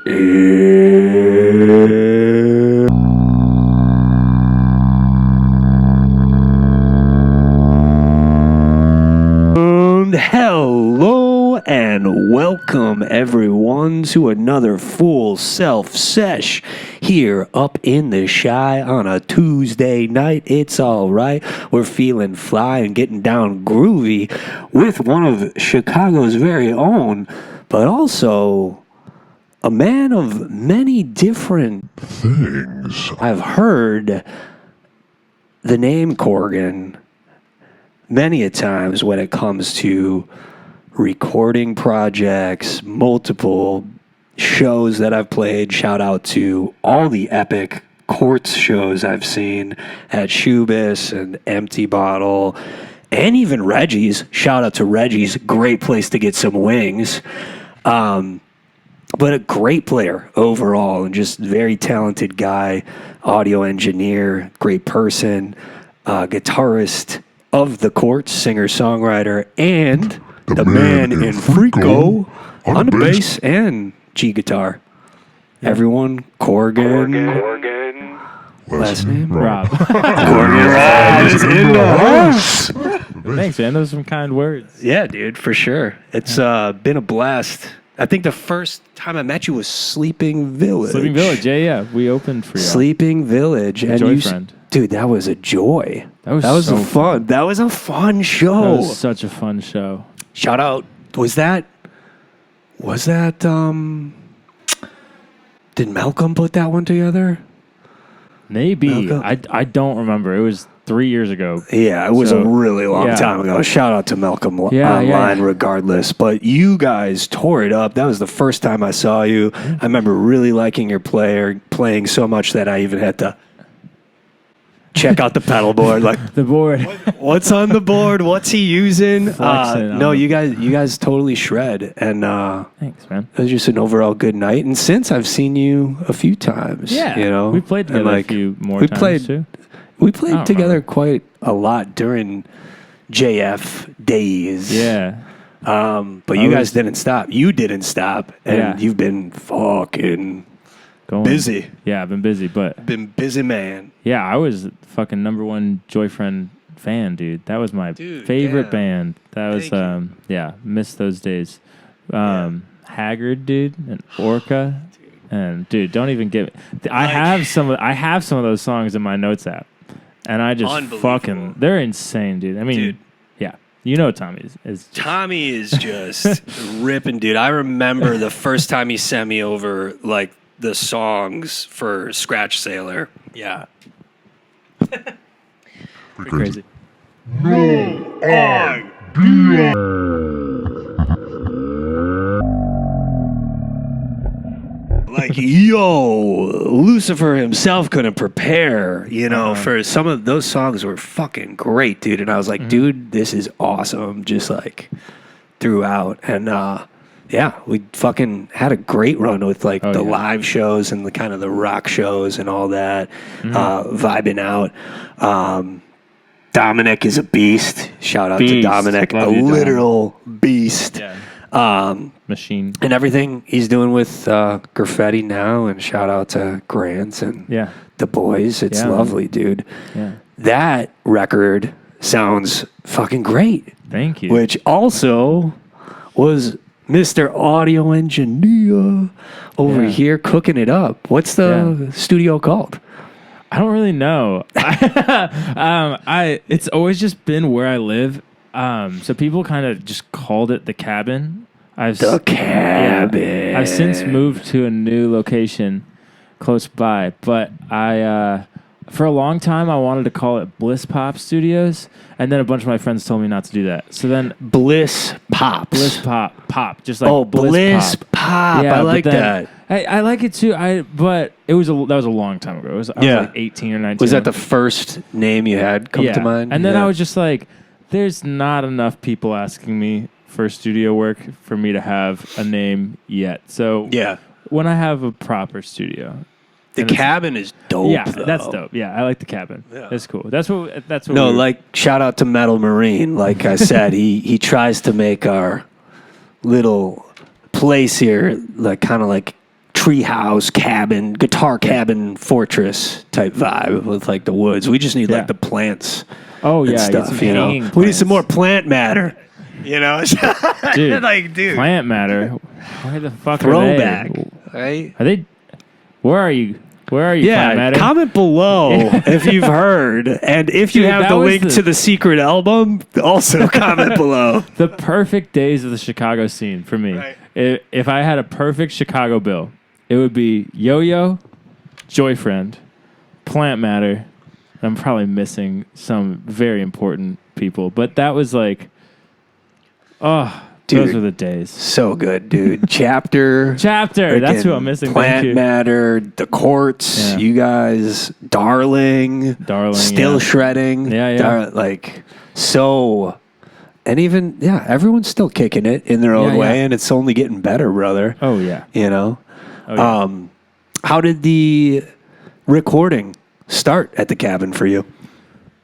Hello and welcome everyone to another Full Self Sesh here up in the Shy on a Tuesday night. It's all right. We're feeling fly and getting down groovy with one of Chicago's very own, but also a man of many different things. I've heard the name Korgan many a times when it comes to recording projects, multiple shows that I've played. Shout out to all the epic Quartz shows I've seen at Shubis and Empty Bottle and even Reggie's. Shout out to Reggie's. Great place to get some wings. But a great player overall and just very talented guy, audio engineer, great person, guitarist of the Quartz, singer-songwriter, and the man in Freako on the bass and G guitar. Everyone, Korgan. Last name? Robb. Korgan Robb is in the house. Thanks, man. Those are some kind words. Yeah, dude, for sure. It's been a blast. I think the first time I met you was Sleeping Village. Sleeping Village, yeah. We opened for you. Sleeping Village. And Joy Friend. Dude, that was a joy. That was so fun. That was a fun show. That was such a fun show. Shout out. Was that did Malcolm put that one together? Maybe. Malcolm? I don't remember. It was 3 years ago. Yeah, it was a really long time ago. Shout out to Malcolm online regardless. But you guys tore it up. That was the first time I saw you. I remember really liking your playing so much that I even had to check out the pedal board. Like the board. What's on the board? What's he using? No, you guys totally shred. And thanks, man. It was just an overall good night. And since I've seen you a few times, we played together a few more times too. We played together quite a lot during JF days. Yeah. But you guys didn't stop. You didn't stop, and you've been fucking busy. Yeah, I've been busy, but been busy, man. Yeah, I was fucking #1 Joy Friend fan, dude. That was my favorite band. That was missed those days. Haggard, dude, and Orca, and dude, don't even get me. I have some of those songs in my notes app, and I just fucking they're insane, dude. I mean, you know Tommy is Tommy is just ripping, dude. I remember the first time he sent me over like the songs for Scratch Sailor. Yeah. Pretty crazy. No idea. Like, Lucifer himself couldn't prepare, for some of those songs were fucking great, dude. And I was like, dude, this is awesome. Just like throughout. And, we fucking had a great run with the live shows and the kind of the rock shows and all that, vibing out. Dominic is a beast. Shout out to Dominic, literal beast. Yeah. Machine. And everything he's doing with graffiti now, and shout out to Grants and the boys. It's lovely, dude. Yeah. That record sounds fucking great. Thank you. Which also was Mr. Audio Engineer over here cooking it up. What's the studio called? I don't really know. It's always just been where I live. So people kind of just called it the cabin. The cabin. Yeah, I've since moved to a new location close by, but for a long time I wanted to call it Bliss Pop Studios, and then a bunch of my friends told me not to do that. So then Bliss Pop, just like Bliss Pop. Yeah, I like that. I like it too. But that was a long time ago. I was like 18 or 19. Was that the first name you had come to mind? And then I was just like, there's not enough people asking me for studio work for me to have a name yet. So when I have a proper studio, the cabin is dope. Yeah, though. That's dope. Yeah, I like the cabin. Yeah. That's cool. That's what. No, shout out to Metal Marine. Like I said, he tries to make our little place here like kind of like treehouse cabin, guitar cabin fortress type vibe with like the woods. We just need like the plants. Oh and yeah, stuff. get some hanging plants. We need some more plant matter. Dude, like dude, plant matter. Where the fuck throwback, are they? right? Are they? Where are you? Where are you? Plant matter? Comment below if you've heard, and if you have the link to the secret album, also comment below. The perfect days of the Chicago scene for me. Right. If I had a perfect Chicago bill, it would be Yo-Yo, Joyfriend, Plant Matter. I'm probably missing some very important people, but that was like, dude, those were the days. So good, dude. Chapter. That's who I'm missing. Plant Matter, the Courts, you guys, Darling, Still Shredding. And even, everyone's still kicking it in their own way, and it's only getting better, brother. Oh, yeah. How did the recording start at the cabin for you?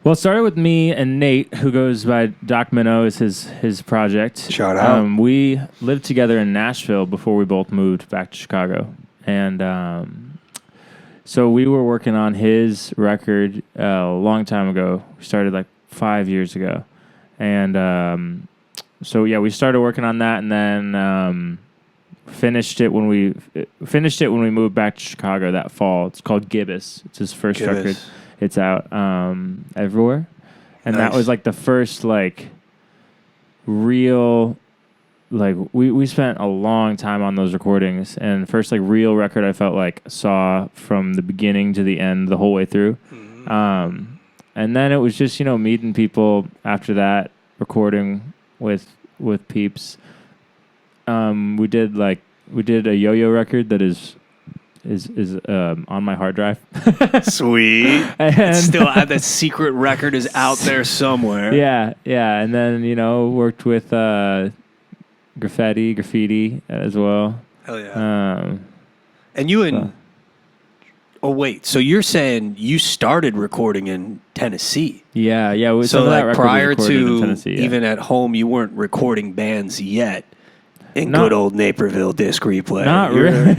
Well, it started with me and Nate, who goes by Doc Minnow, is his project. Shout out. We lived together in Nashville before we both moved back to Chicago. And so we were working on his record a long time ago. We started like 5 years ago. And we started working on that, and then finished it when we moved back to Chicago that fall. It's called Gibbous. It's his first record. It's out everywhere, and that was like the first like real like we spent a long time on those recordings, and first like real record I felt like saw from the beginning to the end the whole way through. Mm-hmm. And then it was just, meeting people after that, recording with peeps. We did a Yo-Yo record that is on my hard drive. Sweet. And still, that secret record is out there somewhere. Yeah. And then, worked with graffiti as well. Hell yeah. And you oh, wait. So you're saying you started recording in Tennessee? Yeah. So like prior to even at home, you weren't recording bands yet in good old Naperville Disc Replay. Not really.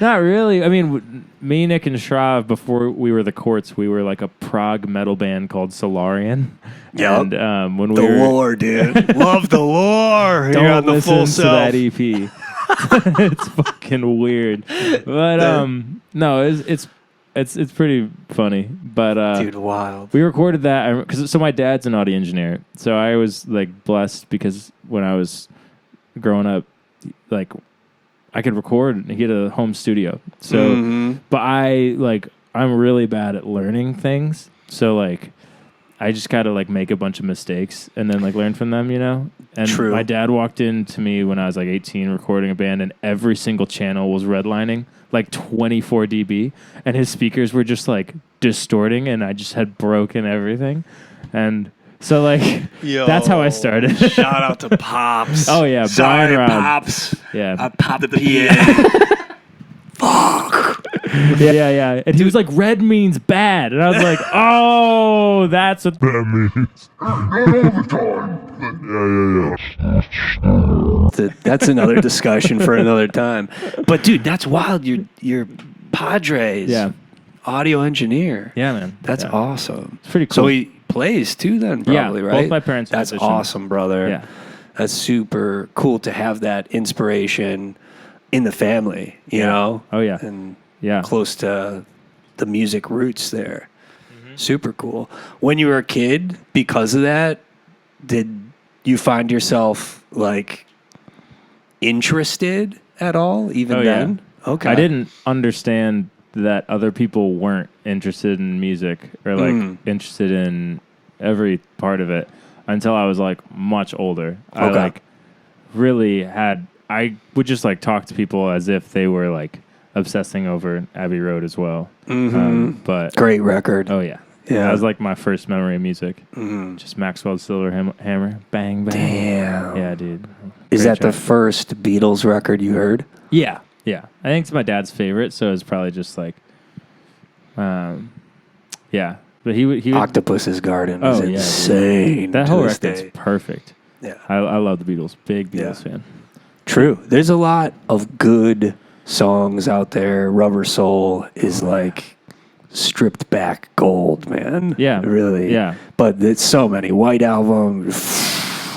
Not really. I mean, me, Nick, and Shrav, before we were the Courts, we were like a prog metal band called Solarian. Yep. And when the lore, dude. Love the lore. Don't You're on the listen full to self. that EP. It's fucking weird, but no, it's pretty funny. But dude, wild. We recorded that so my dad's an audio engineer, so I was like blessed because when I was growing up, like I could record and get a home studio. So, but I'm really bad at learning things. So like, I just got to like make a bunch of mistakes and then like learn from them, And True. My dad walked into me when I was like 18 recording a band, and every single channel was redlining like 24 dB, and his speakers were just like distorting, and I just had broken everything. And so like, that's how I started. Shout out to Pops. Oh yeah, Sorry, Brian Robb. Pops. Yeah, I popped the PA. Fuck. Yeah. And he was like, red means bad. And I was like, oh, that's what that means. Not all the time. That's another discussion for another time. But dude, that's wild. You're Padres. Yeah. Audio engineer. Yeah, man. That's awesome. It's pretty cool. So he plays too then, probably, right? Both my parents are That's musicians. awesome, brother. Yeah. That's super cool to have that inspiration in the family, you know? Oh, yeah. And yeah, close to the music roots there. Mm-hmm. Super cool. When you were a kid, because of that, did you find yourself like interested at all even then? Yeah. Okay. I didn't understand that other people weren't interested in music or like interested in every part of it until I was like much older. Okay. I would just like talk to people as if they were like obsessing over Abbey Road as well. Mm-hmm. But great record. Oh yeah. Yeah. That was like my first memory of music. Mm-hmm. Just Maxwell's Silver Hammer. Bang, bang. Damn. Yeah, dude. Is that the first Beatles record you heard? Yeah. I think it's my dad's favorite, so it's probably just like, yeah. But he would Octopus's Garden is insane. That whole record's perfect. Yeah. I love the Beatles. Big Beatles fan. True. There's a lot of good songs out there. Rubber Soul is like stripped back gold, man. Yeah. Really. Yeah. But it's so many. White Album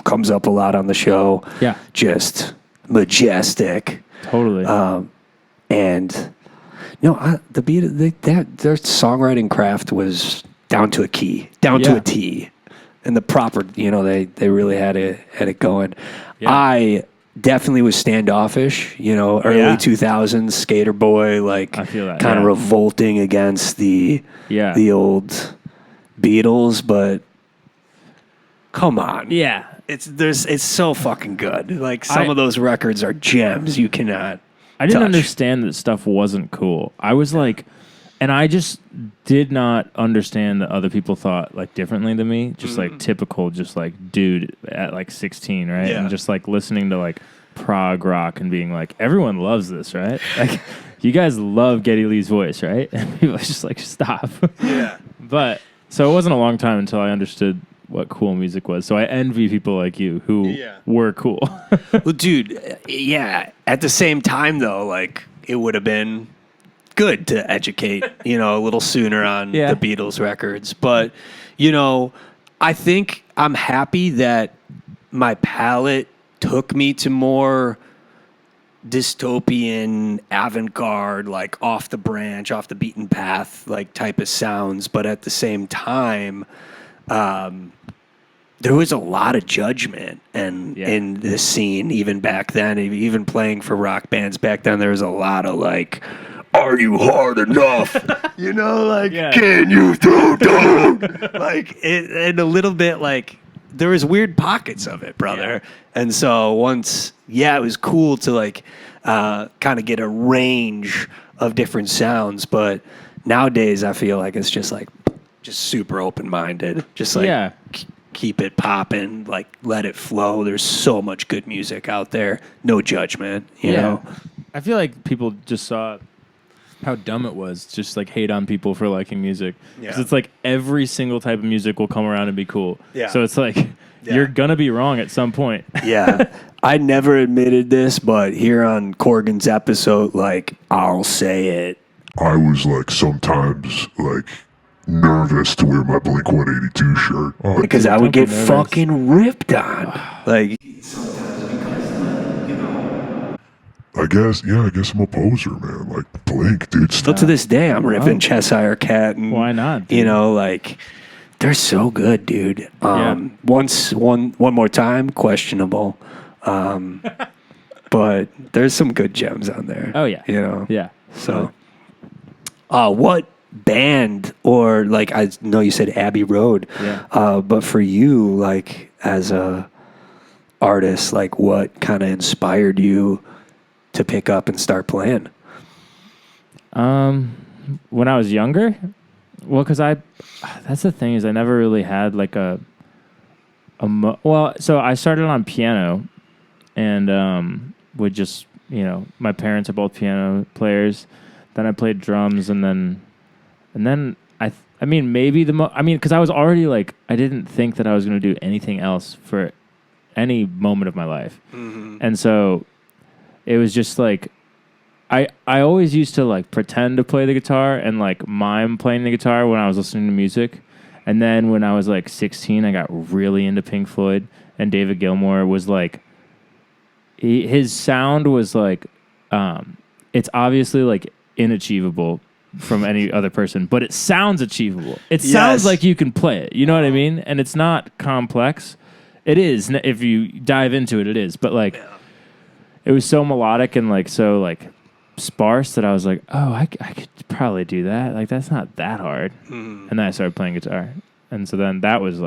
comes up a lot on the show. Yeah. Just majestic. Totally. And the beat, their songwriting craft was down to a key, to a T, and the proper. They really had it going. Yeah. I definitely was standoffish. Early 2000s skater boy, like I feel that, kind of revolting against the old Beatles, but come on, it's so fucking good. Like some of those records are gems. You cannot. I didn't understand that stuff wasn't cool. I was like, and I just did not understand that other people thought like differently than me. Just like typical, just like dude at like 16, right? Yeah. And just like listening to like prog rock and being like, everyone loves this, right? Like, you guys love Geddy Lee's voice, right? And people are just like, stop. Yeah. But so it wasn't a long time until I understood what cool music was. So I envy people like you who were cool. Well, dude, yeah. At the same time, though, like it would have been good to educate, a little sooner on the Beatles records. But, I think I'm happy that my palate took me to more dystopian, avant-garde, like off the branch, off the beaten path, like type of sounds. But at the same time, there was a lot of judgment in the scene even back then. Even playing for rock bands back then, there was a lot of like, "Are you hard enough?" "Can you throw down?" Like it, and a little bit like there was weird pockets of it, brother. Yeah. And so once, it was cool to like kind of get a range of different sounds. But nowadays, I feel like it's just super open-minded, just like keep it popping, like let it flow. There's so much good music out there, no judgment. You know, I feel like people just saw how dumb it was, just like hate on people for liking music. Because it's like every single type of music will come around and be cool. Yeah. So it's like you're gonna be wrong at some point. Yeah. I never admitted this, but here on Korgan's episode, like I'll say it. I was like sometimes like nervous to wear my Blink-182 shirt. Because I would get fucking ripped on. Like, I guess I'm a poser, man. Like Blink, dude. Still to this day, I'm ripping Cheshire Cat. And, why not? Dude? Like, they're so good, dude. One more time, questionable. But there's some good gems on there. Oh, yeah. Yeah. So, what band, or like I know you said Abbey Road, but for you, like as a artist, like what kind of inspired you to pick up and start playing? When I was younger, well, because that's the thing is I never really had like so I started on piano and would just my parents are both piano players. Then I played drums and then I mean, maybe because I was already like, I didn't think that I was going to do anything else for any moment of my life. Mm-hmm. And so it was just like, I always used to like pretend to play the guitar and like mime playing the guitar when I was listening to music. And then when I was like 16, I got really into Pink Floyd, and David Gilmour was like, his sound was like, it's obviously like inachievable from any other person, but it sounds achievable. It sounds like you can play it. You know what I mean? And it's not complex. It is. If you dive into it, it is. But like, it was so melodic and like so like sparse that I was like, oh, I could probably do that. Like, that's not that hard. And then I started playing guitar. And so then that was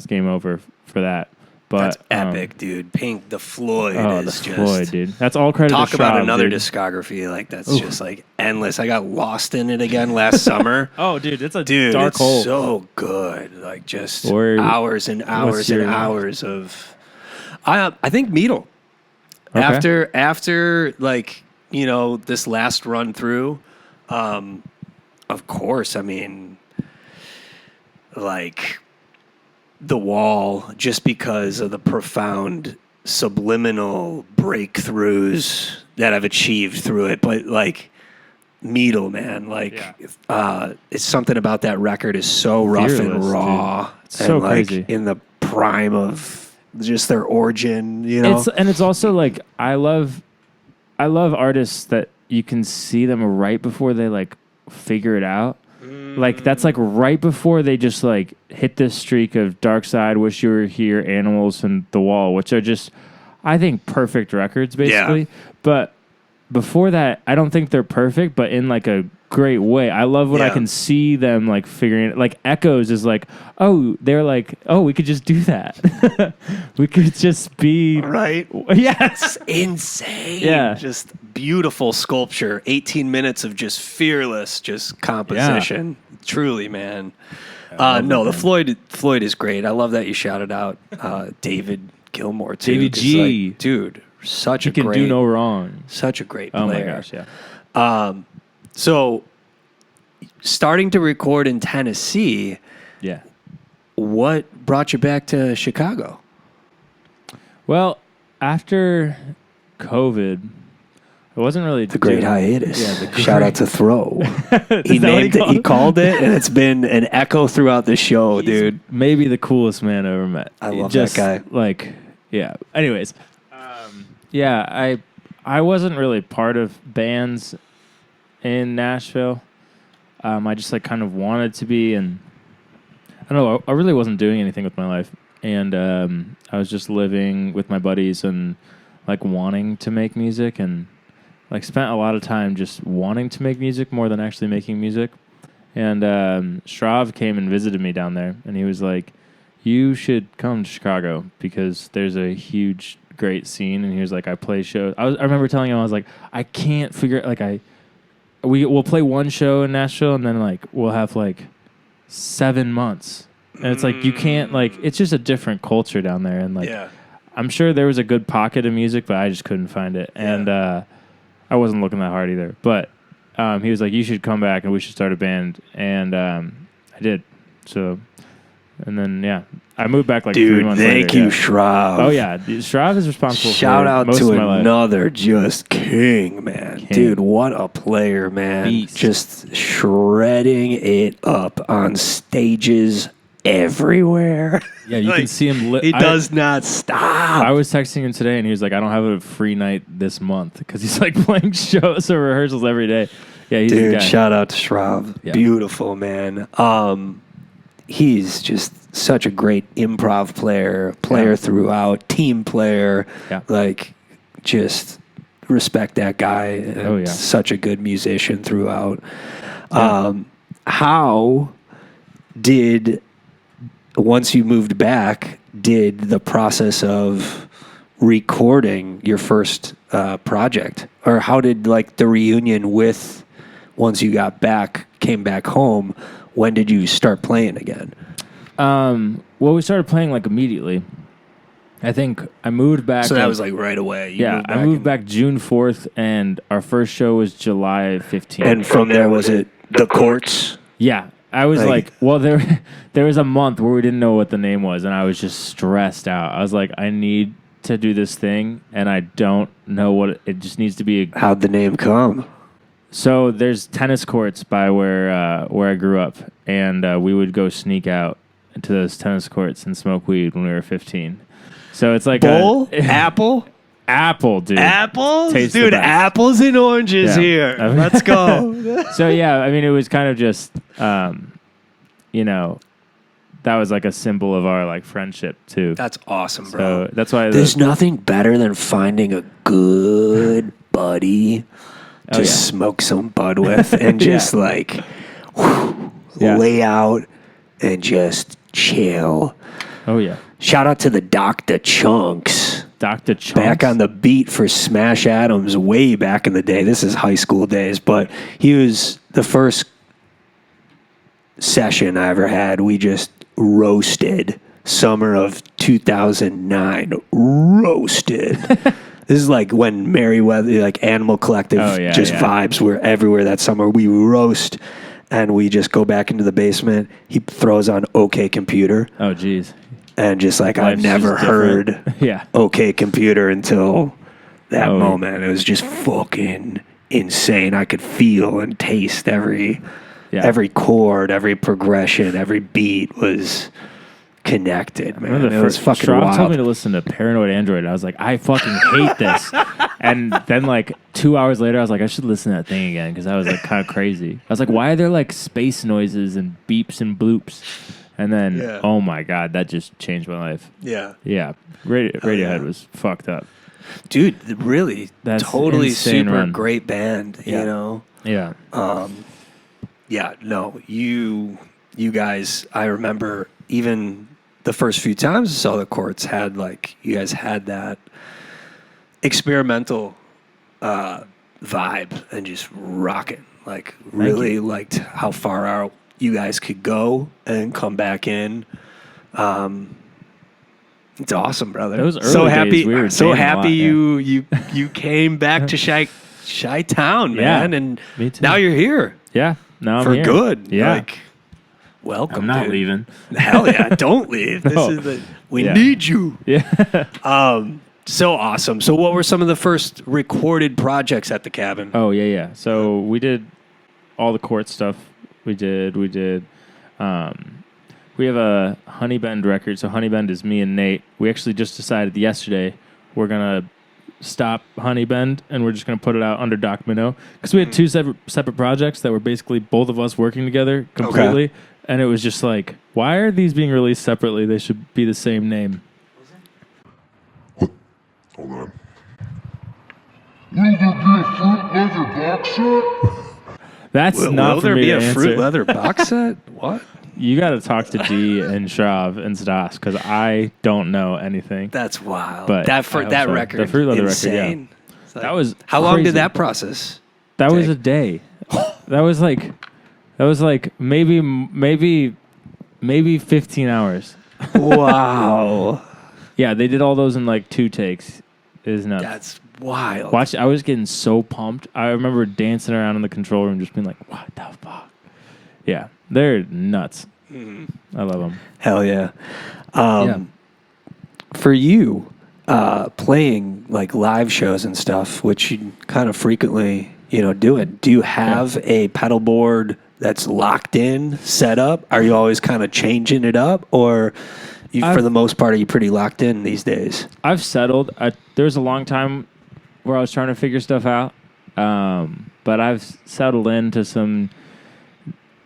game over for that. But that's epic, dude. Pink, the Floyd is just... Floyd, dude. That's all credit to Schaub, about another discography. Like, that's just, like, endless. I got lost in it again last summer. Oh, dude, it's a dark hole. It's so good. Like, just hours and hours and hours of... I think Meadle. Okay. After, like, this last run through, of course, I mean, like... The Wall, just because of the profound subliminal breakthroughs that I've achieved through it, but like Meadle, man, like it's something about that record is so rough Fearless, and raw, dude. It's so like crazy. in the prime of just their origin, you know. It's also like I love artists that you can see them right before they like figure it out. Like that's like right before they just like hit this streak of Dark Side, Wish You Were Here, Animals, and The Wall, which are just, I think, perfect records basically. Yeah. But before that, I don't think they're perfect, but in like a great way. I love when I Yeah. can see them like figuring it. Like Echoes is like, oh, they're like, oh, we could just do that. We could just be Right? Yes. Insane. Yeah. Just beautiful sculpture. 18 minutes of just fearless, just composition. Truly, man. No, the Floyd is great. I love that you shouted out David Gilmour too. Davey 'cause, G. like, dude, such You a can great, do no wrong. such a great Oh player. my gosh, yeah. So, starting to record in Tennessee, Yeah. what brought you back to Chicago? Well, after COVID, it wasn't really The great hiatus. Yeah, the Shout out to Throw. He Is that what named it. He called it, and it's been an echo throughout the show, dude. Maybe the coolest man I ever met. I love Just, that guy. Like, yeah. Anyways, yeah, I wasn't really part of bands in Nashville. I just like kind of wanted to be, and I don't know. I really wasn't doing anything with my life, and I was just living with my buddies and like wanting to make music, and like spent a lot of time just wanting to make music more than actually making music. And Shrav came and visited me down there, and he was like, "You should come to Chicago because there's a huge, great scene." And he was like, "I play shows." I remember telling him, I was like, "I can't figure it. Like we'll play one show in Nashville, and then like we'll have like 7 months." And it's like you can't like. It's just a different culture down there, and like I'm sure there was a good pocket of music, but I just couldn't find it, and I wasn't looking that hard either. But he was like, "You should come back, and we should start a band," and I did. So, and then I moved back like 3 months later. Thank you, Shrav. Oh yeah, Shrav is responsible. Shout for out most to of my life. another just king, man. King. Dude, what a player, man. Beast. Just shredding it up on stages everywhere. Yeah, you can see him. He does not stop. I was texting him today, and he was like, "I don't have a free night this month because he's like playing shows or rehearsals every day." Yeah, he's the Dude, guy. shout out to Shrav. Yeah. Beautiful, man. He's just such a great improv player throughout, team player. Yeah. Like, just respect that guy. And Oh, yeah. Such a good musician throughout. How did, once you moved back, did the process of recording your first project, or how did like the reunion with, once you got back, came back home, when did you start playing again? Well, we started playing like immediately. I think I moved back. So that was like right away. You I moved back June 4th, and our first show was July 15th. And from there, was it the courts? Yeah. I was like, well, there was a month where we didn't know what the name was, and I was just stressed out. I was like, I need to do this thing, and I don't know what it just needs to be. How'd the name come? So there's tennis courts by where I grew up, and we would go sneak out to those tennis courts and smoke weed when we were 15. So it's like Bull? Apple? Apple, dude. Apples? Tastes the Dude, best. apples and oranges Yeah. here. Let's go. So yeah, I mean, it was kind of just, you know, that was like a symbol of our like friendship too. That's awesome, bro. So that's why There's nothing better than finding a good buddy to smoke some bud with and just like lay out and just chill. Oh yeah. Shout out to the Dr. Chunks. Dr. Chunks. Back on the beat for Smash Adams way back in the day. This is high school days, but he was the first session I ever had. We just roasted summer of 2009. Roasted. This is like when Merriweather, like Animal Collective, vibes were everywhere that summer. We roast and we just go back into the basement. He throws on OK Computer. Oh, geez. And just like, Life's I've never just different. heard OK Computer until that moment. It was just fucking insane. I could feel and taste every chord, every progression, every beat was connected, man. It was fucking wild. Rob told me to listen to Paranoid Android. I was like, I fucking hate this. And then like 2 hours later, I was like, I should listen to that thing again because I was like kind of crazy. I was like, why are there like space noises and beeps and bloops? And then, oh my God, that just changed my life. Yeah. Yeah. Radiohead was fucked up. Dude, really, that's totally super great band, you know? Yeah. Yeah, no, you guys, I remember even the first few times I saw the Courts had like, you guys had that experimental vibe and just rocking. Like, really liked how far out you guys could go and come back in. It's awesome, brother. Those early days, we were so happy you came back to Chi Town, man, and me too. now you're here. Yeah, now I'm here for good. Yeah, like, welcome. I'm not dude. leaving. Hell yeah, don't leave. This we need you. Yeah. So awesome. So, what were some of the first recorded projects at the cabin? Oh yeah. So we did all the Court stuff. We did. We have a Honeybend record. So Honeybend is me and Nate. We actually just decided yesterday we're going to stop Honeybend and we're just going to put it out under Doc Minnow. Because we had two separate projects that were basically both of us working together completely. Okay. And it was just like, why are these being released separately? They should be the same name. Hold on. Will there be a fruit leather box set? That's not for me to answer. Will there be a fruit leather box set? What? You got to talk to G and Shrav and Zdas because I don't know anything. That's wild. But that record, the Fruit Leather insane. record, yeah. Like, that was how long did that process? That was a day. that was like maybe 15 hours. Wow. Yeah, they did all those in like 2 takes. It is nuts. That's wild. I was getting so pumped. I remember dancing around in the control room, just being like, "What the fuck?" Yeah. They're nuts. I love them. Hell yeah. For you, playing like live shows and stuff, which you kind of frequently, do it. Do you have a pedal board that's locked in, set up? Are you always kind of changing it up, or for the most part, are you pretty locked in these days? I've settled. There was a long time where I was trying to figure stuff out, but I've settled into some.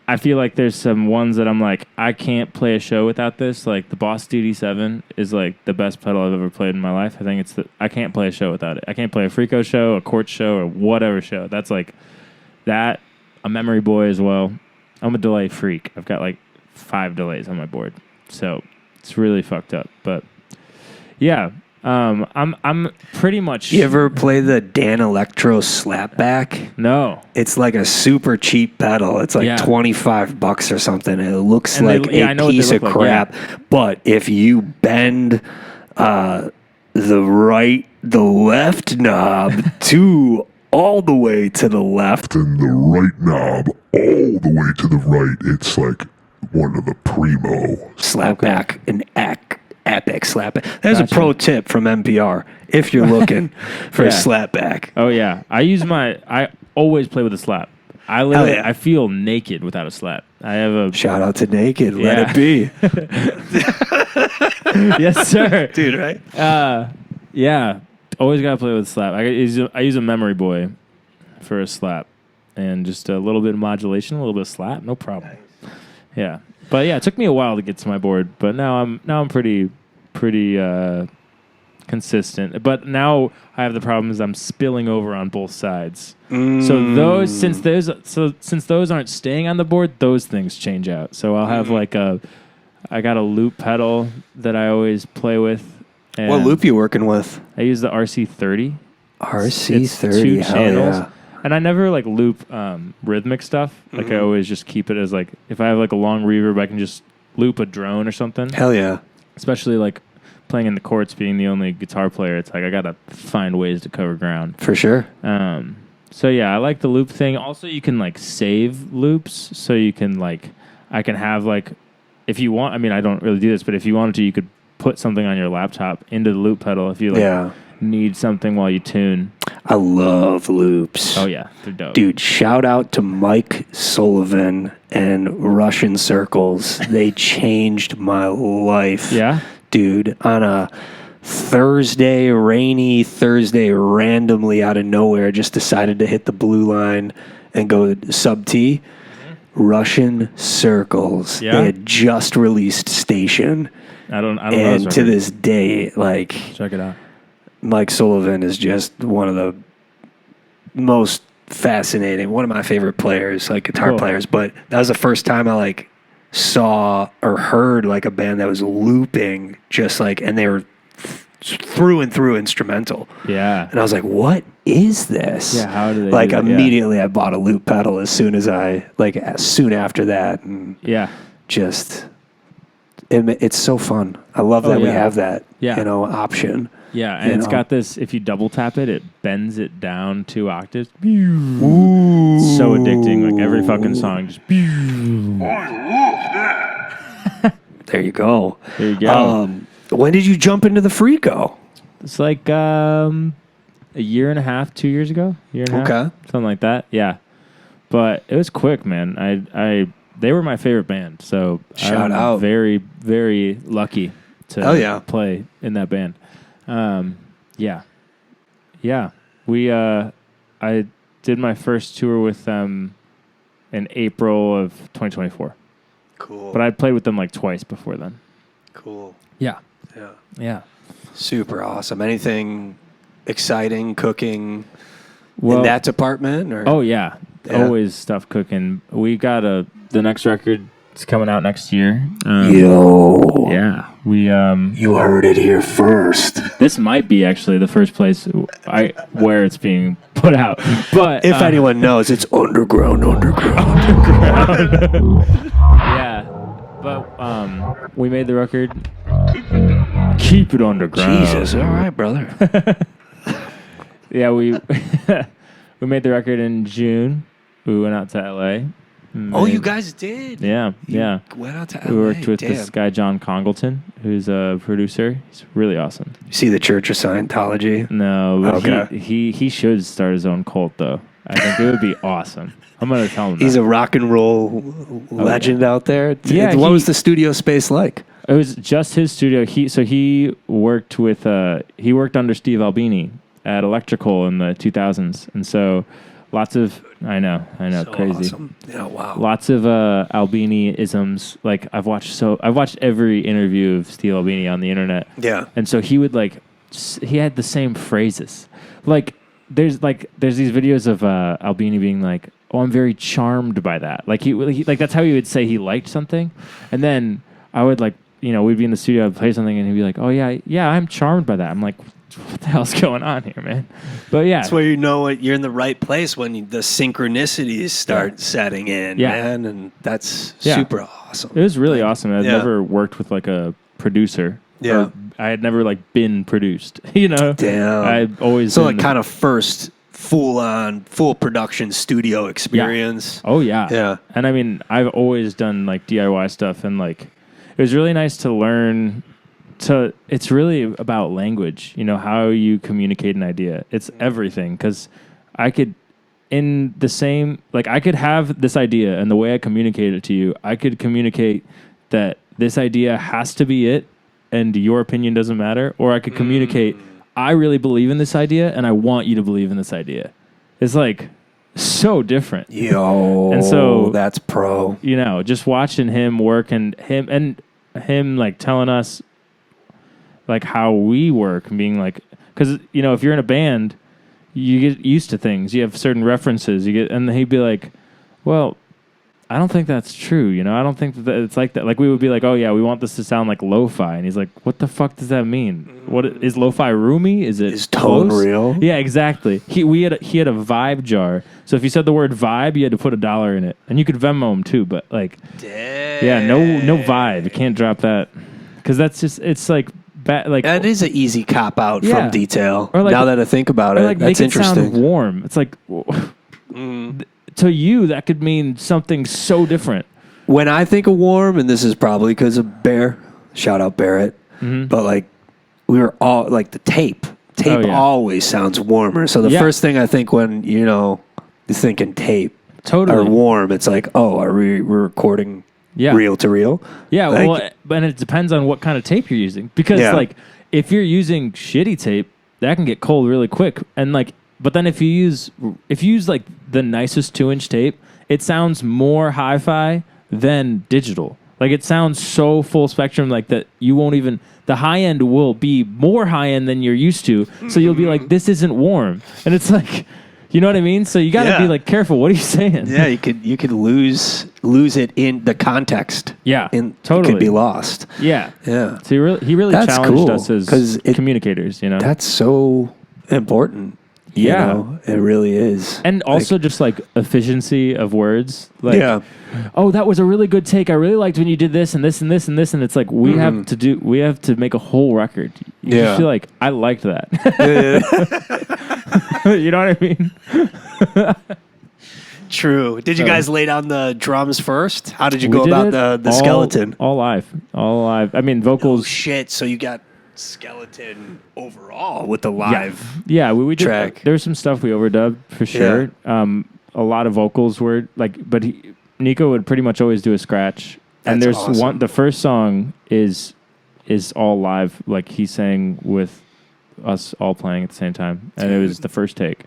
I feel like there's some ones that I'm like, I can't play a show without this. Like the Boss DD7 is like the best pedal I've ever played in my life. I think I can't play a show without it. I can't play a Freako show, a Court show, or whatever show. That's like that. A Memory Boy as well. I'm a delay freak. I've got like 5 delays on my board, so it's really fucked up. But yeah. I'm pretty much. You ever play the Dan Electro Slapback? No. It's like a super cheap pedal. It's like $25 or something. It looks like a piece of crap. But if you bend the left knob all the way to the left, and the right knob all the way to the right, it's like one of the primo slapback and epic slapback. There's a pro tip from NPR if you're looking for a slapback. Oh yeah, I always play with a slap. I feel naked without a slap. I have a shout out to Naked. Let it be. Yes, sir, dude. Right? Yeah. Always gotta play with a slap. I use a Memory Boy for a slap, and just a little bit of modulation, a little bit of slap, no problem. Nice. Yeah. But yeah, it took me a while to get to my board, but now I'm pretty consistent. But now I have the problem is I'm spilling over on both sides. So since those aren't staying on the board, those things change out. So I'll have I got a loop pedal that I always play with. What loop you working with? I use the RC30. RC30, it's 2 channels. Yeah. And I never like loop rhythmic stuff. Like I always just keep it as like if I have like a long reverb, I can just loop a drone or something. Hell yeah! Especially like playing in the Courts, being the only guitar player. It's like I gotta find ways to cover ground for sure. So yeah, I like the loop thing. Also, you can like save loops, so you can like I can have like if you want. I mean, I don't really do this, but if you wanted to, you could put something on your laptop into the loop pedal if you like. Yeah. need something while you tune. I love loops. Oh yeah, they're dope. Dude, shout out to Mike Sullivan and Russian Circles. They changed my life. Yeah? Dude, on a rainy Thursday, randomly out of nowhere, just decided to hit the blue line and go sub T. Russian Circles. Yeah? They had just released Station. I don't know. And to this day, like, check it out. Mike Sullivan is just one of the most fascinating, one of my favorite players, like guitar players. But that was the first time I like saw or heard like a band that was looping, just like, and they were through and through instrumental. Yeah. And I was like, what is this? Yeah, how do they like do that? immediately I bought a loop pedal as soon after that. And yeah. just, it's so fun. I love that we have that, option. Yeah, and it's got this, if you double tap it, it bends it down 2 octaves. Ooh. It's so addicting. Like every fucking song just. There you go. There you go. When did you jump into the Freako? It's like a year and a half, 2 years ago. Year and a half, Okay. something like that. Yeah, but it was quick, man. They were my favorite band, so Shout I'm out. very, very lucky to play in that band. Yeah. We I did my first tour with them in April of 2024. Cool. But I played with them like twice before then. Cool. Yeah. Yeah. Yeah. Super awesome. Anything exciting cooking Well, in that department? Or? Oh yeah. Always stuff cooking. We got the next record is coming out next year. Yo. Yeah. We You heard it here first. this might be actually the first place where it's being put out. But If anyone knows, it's underground. yeah. But we made the record. Keep it underground. Jesus. All right, brother. Yeah, we we made the record in June. We went out to LA. Oh, you guys did? Yeah, yeah. Went out to LA. We worked with this guy, John Congleton, who's a producer. He's really awesome. You see the Church of Scientology? No, but Okay. he should start his own cult, though. I think it would be awesome. I'm going to tell him He's that. a rock and roll legend out there. Yeah, What was the studio space like? It was just his studio. He worked with he worked under Steve Albini at Electrical in the 2000s, and so lots of I know, So crazy. Awesome. Yeah, wow. Lots of Albini isms. Like I've watched every interview of Steve Albini on the internet. Yeah. And so he would he had the same phrases. Like there's these videos of Albini being like, "Oh, I'm very charmed by that." Like he like that's how he would say he liked something, and then I would we'd be in the studio, I'd play something, and he'd be like, "Oh yeah, I'm charmed by that." I'm like, what the hell's going on here, man? But yeah. That's where you know you're in the right place when the synchronicities start setting in, man. And that's super awesome. It was really awesome. I'd never worked with a producer. Yeah. Or I had never been produced, Damn. I've always So been kind of first full production studio experience. Oh yeah. Yeah. And I mean, I've always done DIY stuff, and it was really nice to learn it's really about language, how you communicate an idea. It's everything, because I could I could have this idea, and the way I communicate it to you, I could communicate that this idea has to be it and your opinion doesn't matter, or I could communicate I really believe in this idea and I want you to believe in this idea. It's so different. Yo, and so that's pro. Just watching him work and him telling us how we work and being because if you're in a band, you get used to things. You have certain references. And he'd be like, "Well, I don't think that's true. I don't think that it's like that." We would be like, "Oh yeah, we want this to sound like lo-fi," and he's like, "What the fuck does that mean? What is lo-fi roomy? Is it Is tone close?" real? Yeah, exactly. He had a vibe jar. So if you said the word vibe, you had to put $1 in it, and you could Venmo him too. But yeah, no vibe. You can't drop that because that's just that is an easy cop out Yeah. from Detail. Or now that I think about it, that's make interesting. It sound warm. It's to you that could mean something so different. When I think of warm, and this is probably because of Bear, shout out Barrett, but we were all the tape Tape yeah. always sounds warmer. So the first thing I think when, you're thinking tape or warm, it's like, oh, are we're recording reel to reel? Yeah, well, and it depends on what kind of tape you're using. Because, like, if you're using shitty tape, that can get cold really quick. And, like, but then if you use like the nicest 2-inch tape, it sounds more hi-fi than digital. Like, it sounds so full spectrum, like that you won't even, the high end will be more high end than you're used to. So you'll be like, this isn't warm. And it's like, you know what I mean? So you got to be like careful. What are you saying? Yeah, you could lose it in the context. Yeah, totally. It could be lost. Yeah. Yeah. So he really That's challenged cool, us as communicators, That's so important. It really is. And also just like efficiency of words. Like, oh, that was a really good take. I really liked when you did this and this and this and this. And it's like, we have to make a whole record. You just feel like, I liked that. You know what I mean? True. Did you guys lay down the drums first? How did you go about the skeleton? All live. I mean, vocals. Oh, shit. So you got skeleton overall with the live we track. Did, there's some stuff we overdubbed for sure. A lot of vocals were like, but Nico would pretty much always do a scratch. And there's awesome. The first song is all live, like he sang with us all playing at the same time, and it was the first take.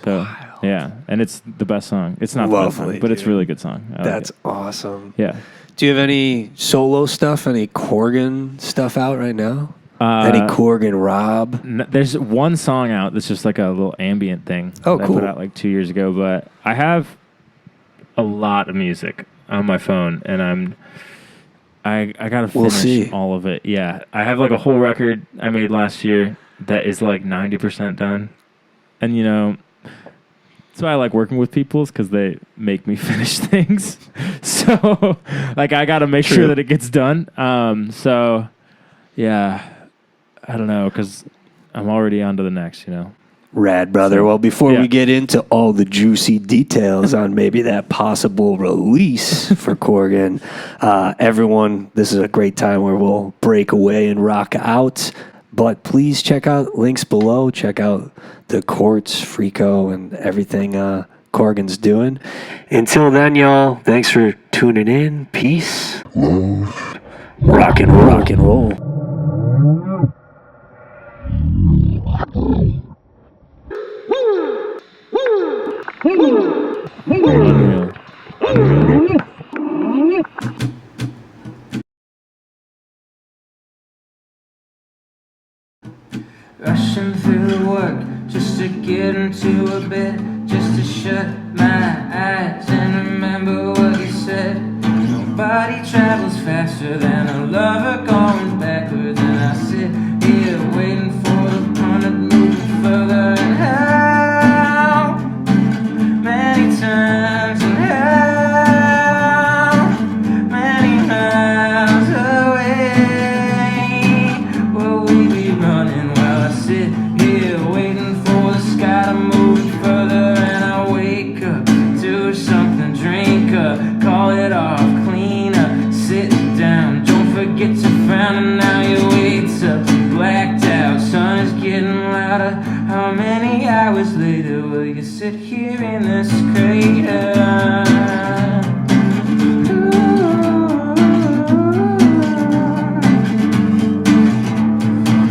So and it's the best song. It's not the best song, but it's a really good song. That's awesome. Yeah. Do you have any solo stuff? Any Korgan stuff out right now? Any Korgan Robb? There's one song out that's just like a little ambient thing. Oh, that cool. I put out like 2 years ago, but I have a lot of music on my phone, and I gotta finish all of it. Yeah, I have like a whole record I made last year that is like 90% done, and that's why I like working with people, is because they make me finish things. So like I gotta make sure that it gets done. So yeah. I don't know, because I'm already on to the next, Rad, brother. Well, before we get into all the juicy details on maybe that possible release for Korgan, everyone, this is a great time where we'll break away and rock out. But please check out links below. Check out the Courts, Frico, and everything Korgan's doing. Until then, y'all, thanks for tuning in. Peace. Love. Rock and roll. Rock and roll. Rushing through the work just to get into a bed, just to shut my eyes and remember what you said. Nobody travels faster than a lover going backwards, and I sit here waiting for the pun to move further. And how many times and how many miles away will we be running while I sit here waiting for the sky to move further? And I wake up, do something, drink up, call it off, clean up, sit down, don't forget to frown. And now your weight's up, blacked out, sun is getting louder. How many hours later will you sit here in this crater?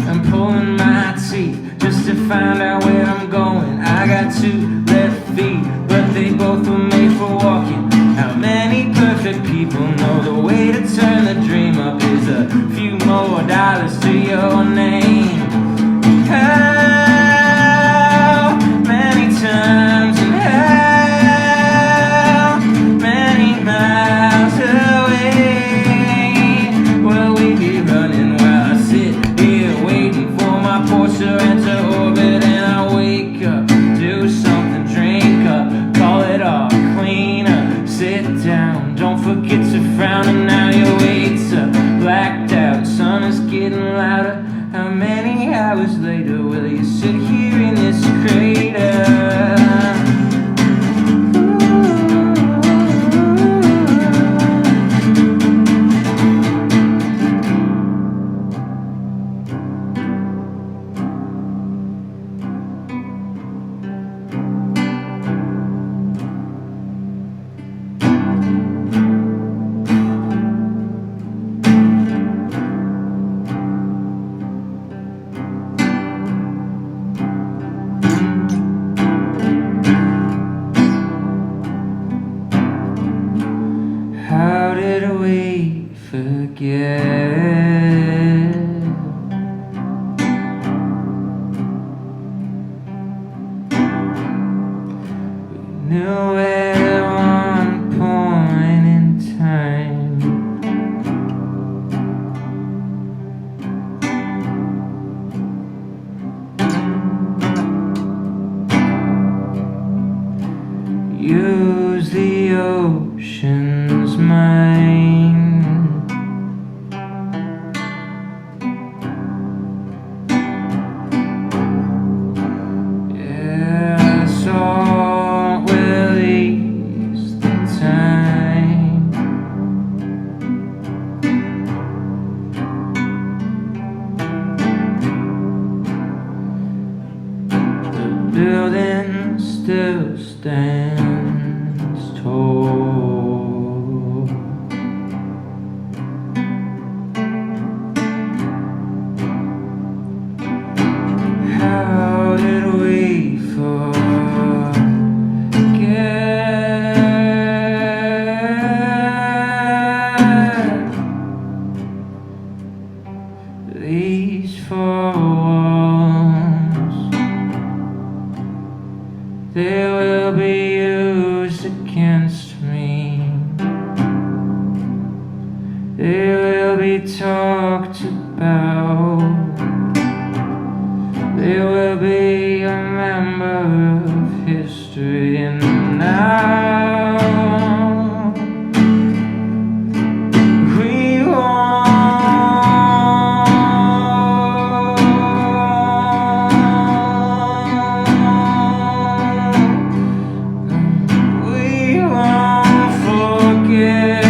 I'm pulling my teeth just to find out where I'm going. I got 2 left feet, but they both were made for walking. How many perfect people know the way to turn the dream up is a few more dollars to your name? How many times and how many miles away will we be running while I sit here waiting for my Porsche to enter orbit? And I wake up, do something, knew at one point in time. Use the ocean's mind. Yeah, salt will ease the time. The building still stands tall. How did we forget these four walls? They will be used against me. They will be talked about. They will be a member of history. And now we won't forget.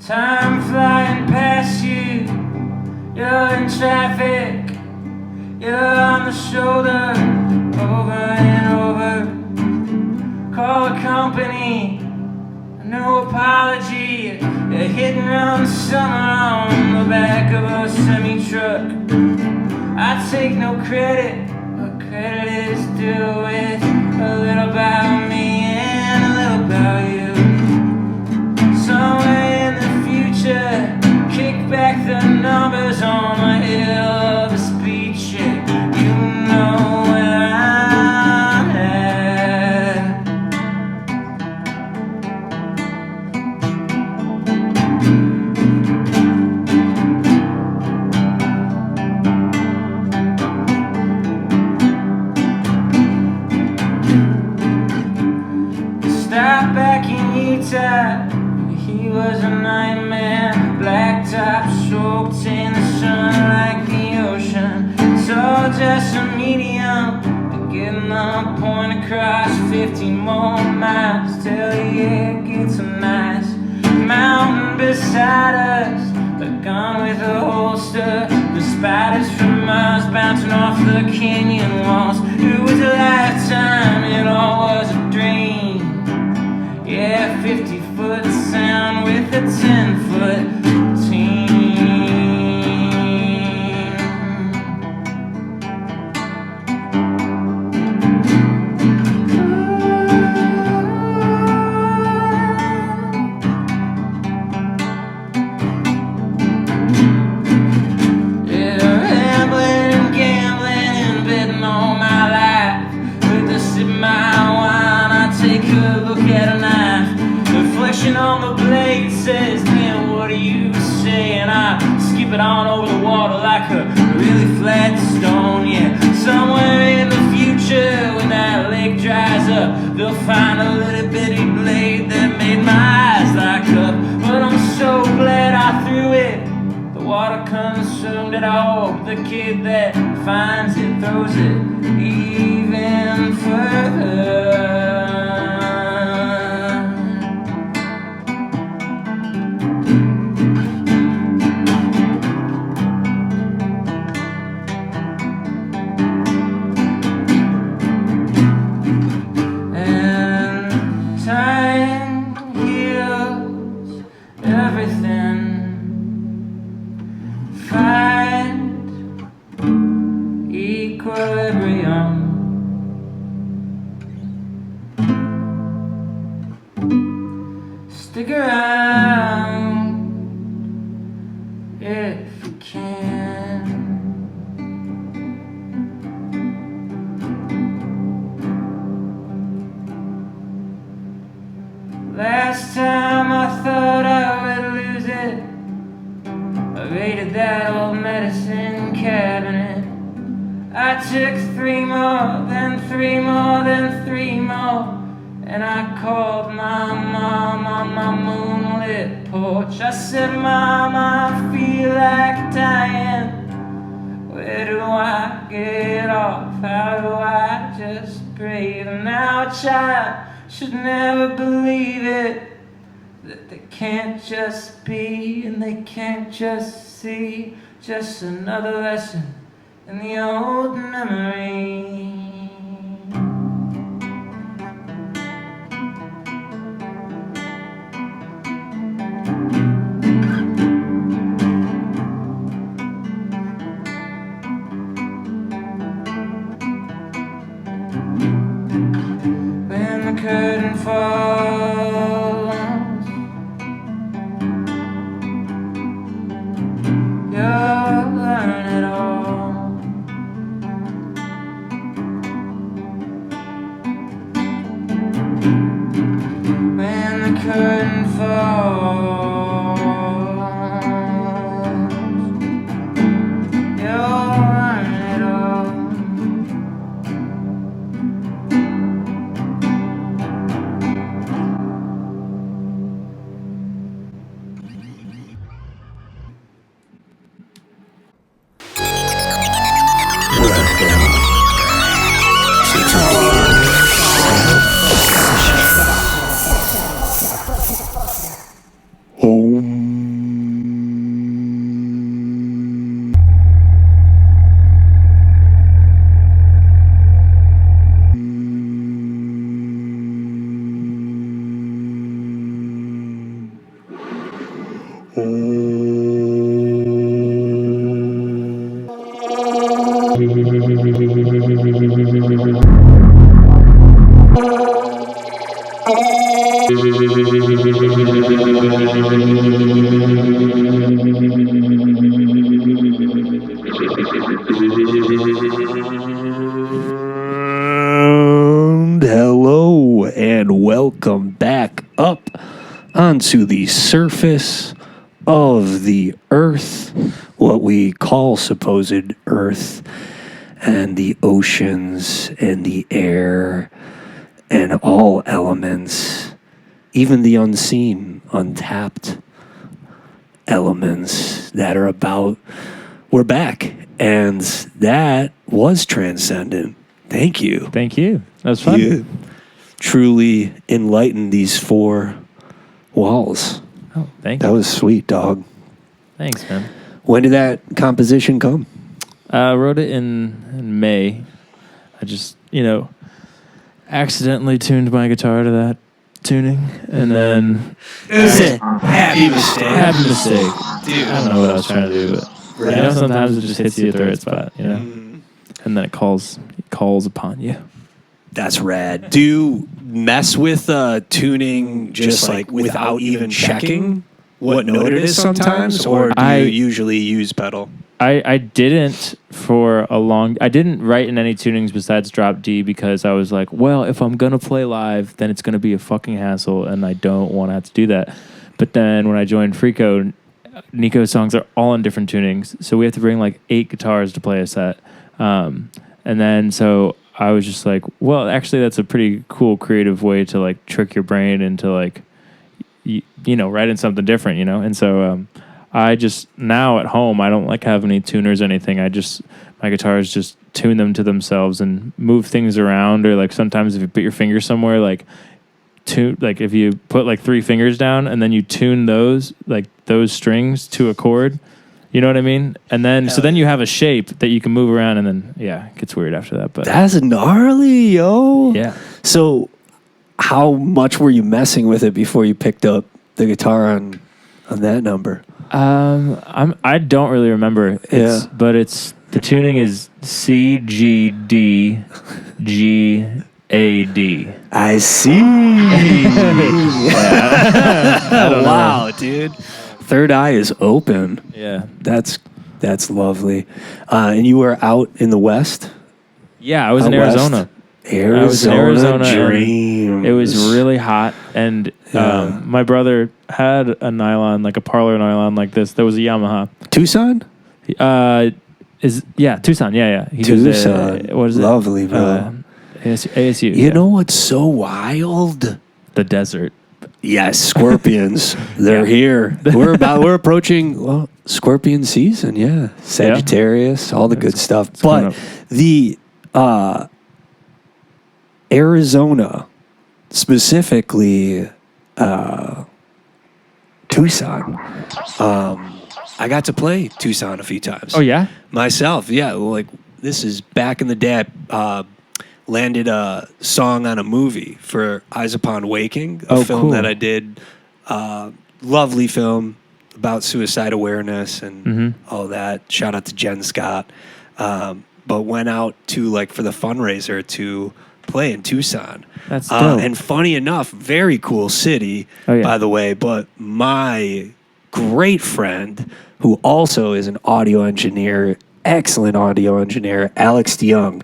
Time flying past you, you're in traffic, you're on the shoulder, over and over. Call a company, no apology, you're hitting around the summer on the back of a semi-truck. I take no credit, but credit is due with a little about me and a little about you. Somewhere kick back the numbers on the hill of a speed check. You know where I'm at. Stop back in Utah. He was a nightmare, blacktop soaked in the sun like the ocean. So just a medium, getting the point across 15 more miles till the air gets a nice mountain beside us, a gun with a holster, the spiders from Mars bouncing off the canyon walls. It was a lifetime, it all was a dream. Yeah, 50-foot sound with a 10-foot team. Yeah, rambling and gambling and betting all my life. With a sip of my wine, I take a look at a knife. Reflection on the blade says, man, what are you slipping on over the water like a really flat stone. Yeah, somewhere in the future when that lake dries up, they'll find a little bitty blade that made my eyes lock up. But I'm so glad I threw it. The water consumed it all. The kid that finds it throws it even further. Stick around if you can. Last time I thought I would lose it, I raided that old medicine cabinet. I took 3 more, then 3 more, then 3 more. And I called my mom on my moonlit porch. I said, Mom, I feel like dying. Where do I get off? How do I just breathe? And now a child should never believe it, that they can't just be and they can't just see. Just another lesson in the old memory. Curtain falls, you'll learn it all. When the curtain falls, you'll learn it all. And hello and welcome back up onto the surface of the earth, what we call supposed earth, and the oceans and the air and all elements, even the unseen, untapped elements that are about. We're back, and that was transcendent. Thank you. Thank you. That was fun. You truly enlightened these 4 walls. Oh, thank you. That was sweet, dog. Thanks, man. When did that composition come? I wrote it in May. I just, accidentally tuned my guitar to that tuning, and then Happy mistake. happy mistake. Dude, I don't know what I was trying to do, but sometimes it just hits you at the right spot, and then it calls upon you. That's rad. Do you mess with tuning just like without even checking what note it is sometimes, or do you usually use pedal? I didn't I didn't write in any tunings besides drop D because I was like, well, if I'm going to play live, then it's going to be a fucking hassle and I don't want to have to do that. But then when I joined Freako, Nico's songs are all in different tunings, so we have to bring like 8 guitars to play a set. And then so I was just like, well, actually, that's a pretty cool creative way to like trick your brain into like, you know, writing something different, you know. And so I just now at home, I don't like have any tuners or anything. My guitars just tune them to themselves and move things around, or like sometimes if you put your finger somewhere, like if you put like 3 fingers down and then you tune those strings to a chord, you know what I mean? And then then you have a shape that you can move around, and then it gets weird after that. But that's gnarly, yo. Yeah. So how much were you messing with it before you picked up the guitar on that number? I don't really remember. But the tuning is C G D G A D. I see. Wow, dude. Third eye is open. Yeah. That's lovely. And you were out in the West? Yeah, I was in Arizona. I was in Arizona dreams. It was really hot, and my brother had a nylon, like a parlor nylon like this. There was a Yamaha. Tucson? Tucson. Yeah. Tucson. What is it? Lovely, bro. ASU. You know what's so wild? The desert. Yes, scorpions. They're here. We're approaching scorpion season. Yeah, Sagittarius, all the good stuff. But the Arizona, specifically Tucson. I got to play Tucson a few times. Oh yeah, myself. Yeah, like this is back in the day. I landed a song on a movie for Eyes Upon Waking, a film that I did. Lovely film about suicide awareness and all that. Shout out to Jen Scott. But went out to for the fundraiser to play in Tucson. That's dope. And funny enough, very cool city, by the way. But my great friend, who also is an audio engineer, excellent audio engineer, Alex DeYoung,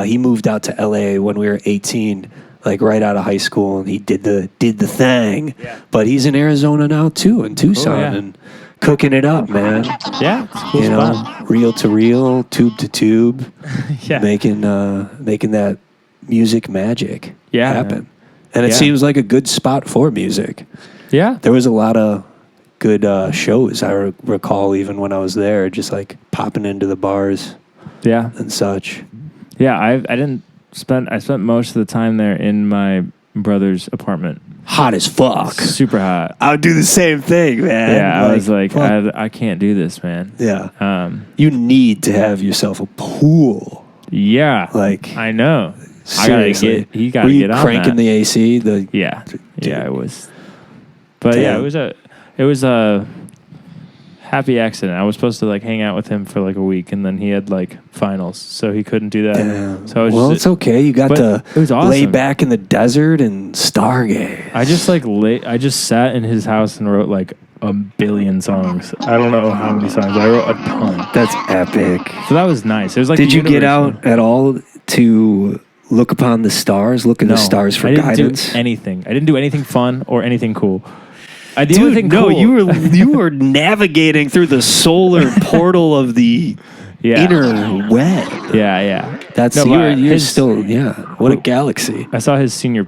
he moved out to LA when we were 18, right out of high school, and he did the thing. Yeah. But he's in Arizona now too, in Tucson, and cooking it up, man. Yeah, it's a cool spot. Reel to reel, tube to tube, making that music magic happen. And it seems like a good spot for music. Yeah, there was a lot of good shows. I recall even when I was there, just popping into the bars, and such. Yeah, I spent most of the time there in my brother's apartment. Hot as fuck. Super hot. I would do the same thing, man. Yeah, I was like, I can't do this, man. Yeah. You need to have yourself a pool. Yeah. I know. Seriously. You gotta get on that. Were you cranking the AC? Yeah, it was. But it was a happy accident. I was supposed to hang out with him for a week, and then he had finals, so he couldn't do that. Damn. So it's okay. You got to it was awesome. Lay back in the desert and stargaze. I just I just sat in his house and wrote a billion songs. I don't know how many songs. I wrote a ton. That's epic. So that was nice. It was Did you get out at all to look upon the stars? Look at the stars for guidance? I didn't do anything. I didn't do anything fun or anything cool. You were navigating through the solar portal of the inner web. Yeah. You're still What a galaxy! I saw his senior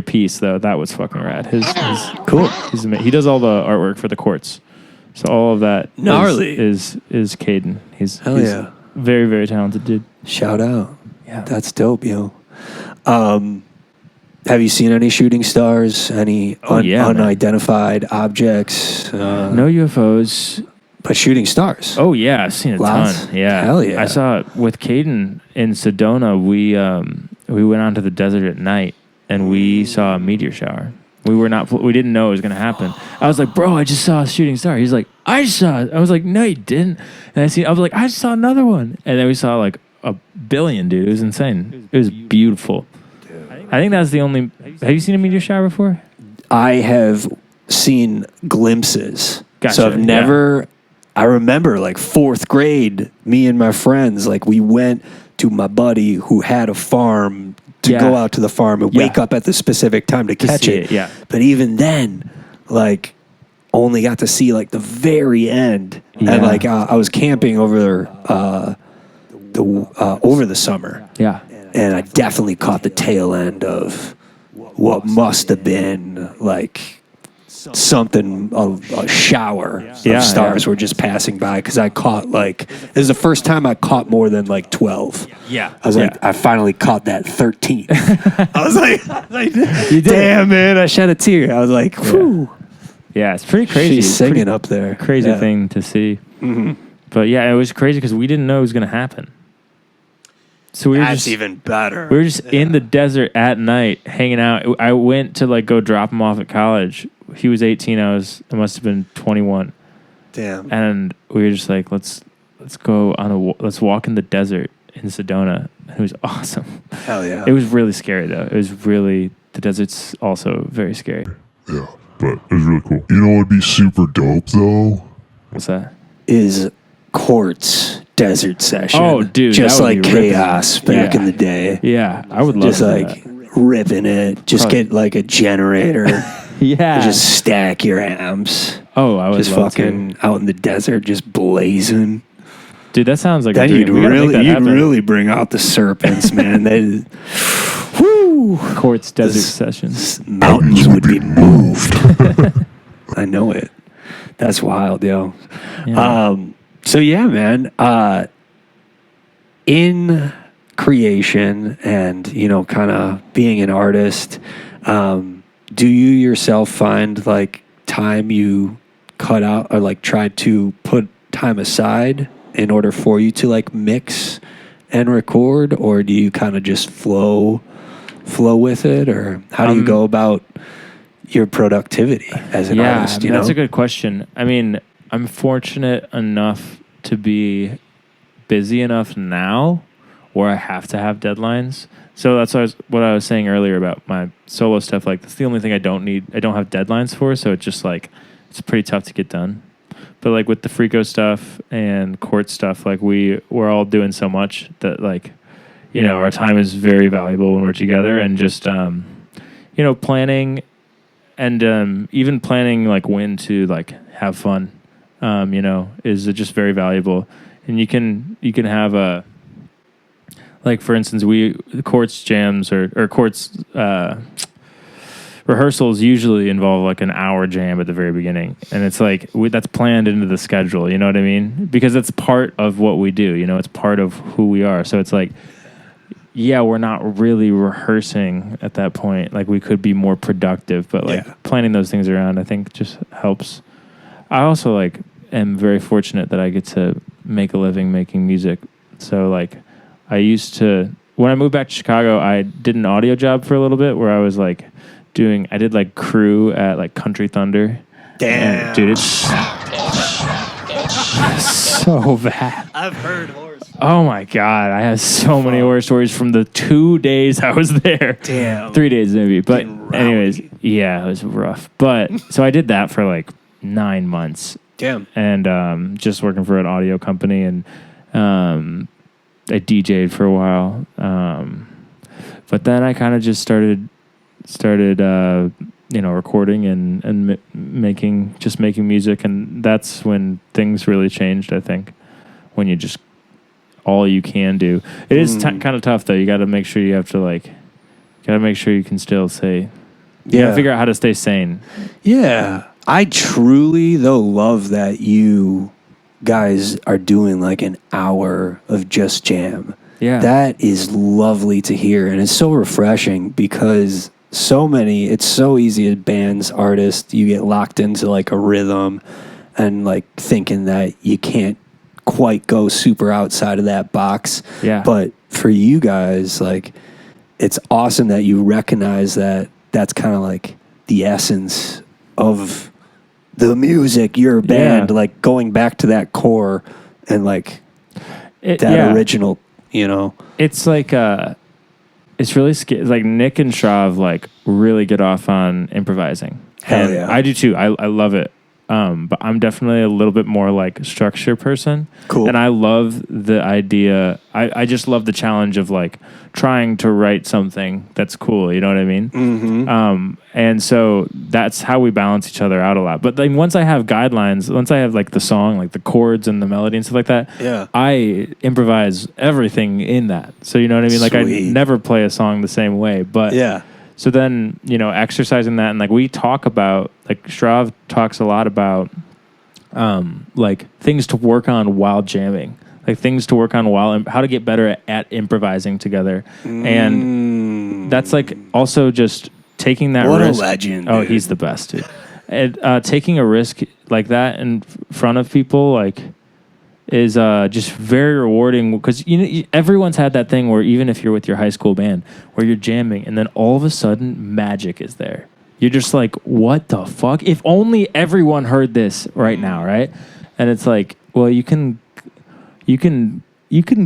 piece though. That was fucking rad. His cool. He does all the artwork for the courts, so all of that gnarly is Caden. He's very, very talented dude. Shout out. Yeah, that's dope, yo. Have you seen any shooting stars? Any unidentified objects? No UFOs. But shooting stars. Oh, yeah. I've seen a ton. Yeah. Hell yeah. I saw it with Caden in Sedona. We went onto the desert at night, and we saw a meteor shower. We didn't know it was going to happen. I was like, bro, I just saw a shooting star. He's like, I just saw it. I was like, no, you didn't. And I was like, I just saw another one. And then we saw a billion, dude. It was insane. It was beautiful. I think that's the only... Have you seen a meteor shower before? I have seen glimpses. Gotcha. So I've never... I remember fourth grade, me and my friends, we went to my buddy who had a farm to go out to the farm and wake up at the specific time to catch it. Yeah. But even then, only got to see like the very end. And like I was camping over over the summer. Yeah. And I definitely caught the tail end of what must have been like something of a shower of stars were just passing by, because I caught like, this is the first time I caught more than like 12. Yeah. I was like, I finally caught that 13th. I was like damn, man, I shed a tear. I was like, whew. Yeah, it's pretty crazy. She's singing up there. Crazy thing to see. Mm-hmm. But yeah, it was crazy because we didn't know it was going to happen. So we were That's just even better. We were just in the desert at night, hanging out. I went to like go drop him off at college. He was 18. I must have been 21. Damn. And we were just like, let's go on let's walk in the desert in Sedona. It was awesome. Hell yeah. It was really scary though. The desert's also very scary. Yeah, but it was really cool. You know what would be super dope though? What's that? Is Court's desert session. Oh, dude, just that would like be Chaos back in the day. Yeah, I would love just like ripping it. Just get like a generator. Yeah. Just stack your amps. Oh, I would just love fucking to. out in the desert, just blazing. Dude, that sounds like then a dream. you'd really bring out the serpents, man. Whoo! Court's desert sessions. Mountains would be moved. I know it. That's wild, yo. Yeah. So yeah, man. In creation and kind of being an artist, do you yourself find like time you cut out or like try to put time aside in order for you to like mix and record, or do you kind of just flow with it, or how do you go about your productivity as an artist? That's a good question. I mean, I'm fortunate enough to be busy enough now where I have to have deadlines. So that's what I was saying earlier about my solo stuff. Like, that's the only thing I don't have deadlines for. So it's just like, it's pretty tough to get done. But like with the Freako stuff and Court stuff, like we're all doing so much that like, our time is very valuable when we're together, and just, planning and even planning like when to like have fun, is just very valuable. And you can have a, like for instance, Court's jams or Court's rehearsals usually involve like an hour jam at the very beginning, and it's like that's planned into the schedule. You know what I mean? Because it's part of what we do. It's part of who we are. So it's like, yeah, we're not really rehearsing at that point. Like we could be more productive, but like planning those things around, I think just helps. I also like am very fortunate that I get to make a living making music. So like I used to, when I moved back to Chicago, I did an audio job for a little bit where I was like I did like crew at like Country Thunder. Damn. And, dude, it's so bad. I've heard horror. Oh my God. I have so many horror stories from the 2 days I was there. Damn. 3 days maybe. But anyways, yeah, it was rough. But so I did that for like 9 months. Damn. And just working for an audio company, and I DJ'd for a while. But then I kind of just started recording and making music, and that's when things really changed, I think, when you just all you can do. It is kind of tough though. You got to make sure you can still say, you gotta figure out how to stay sane. Yeah. I truly though love that you guys are doing like an hour of just jam. Yeah. That is lovely to hear, and it's so refreshing, because it's so easy as bands, artists, you get locked into like a rhythm and like thinking that you can't quite go super outside of that box. Yeah. But for you guys, like, it's awesome that you recognize that that's kind of like the essence of the music, your band, like going back to that core and like original, It's like, it's really like Nick and Shrav like really get off on improvising. Hell and yeah. I do too. I love it. but I'm definitely a little bit more like structure person. Cool. And I love the idea. I just love the challenge of like trying to write something that's cool. You know what I mean? Mm-hmm. And so that's how we balance each other out a lot. But then once I have guidelines, once I have like the song, like the chords and the melody and stuff like that, Yeah. I improvise everything in that. So you know what I mean? Like I Sweet. never play a song the same way. But Yeah. so then, you know, exercising that, and like we talk about, like Shrav talks a lot about like things to work on while jamming, like things to work on while, how to get better at improvising together. And that's like also just taking that What risk. a legend. Oh, dude. he's the best, dude. And taking a risk like that in front of people, like, is just very rewarding, because you know everyone's had that thing where even if you're with your high school band where you're jamming and then all of a sudden magic is there. You're just like, what the fuck? If only everyone heard this right now, right? And it's like, well, you can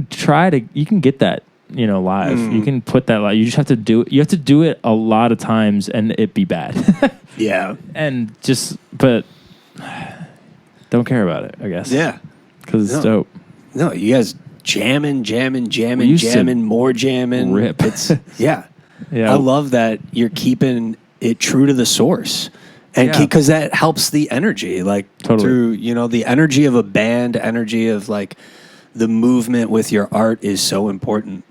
try to, you can get that, you know, live. You can put that live. You just have to do it. You have to do it a lot of times and it be bad. Yeah. And just, but don't care about it, I guess. Yeah. Because it's No. dope. No, you guys jamming, We used to more jamming. rip. It's yeah. Yeah. I love that you're keeping it true to the source. And Yeah. because that helps the energy, like Totally. through, you know, the energy of a band, energy of like the movement with your art is so important.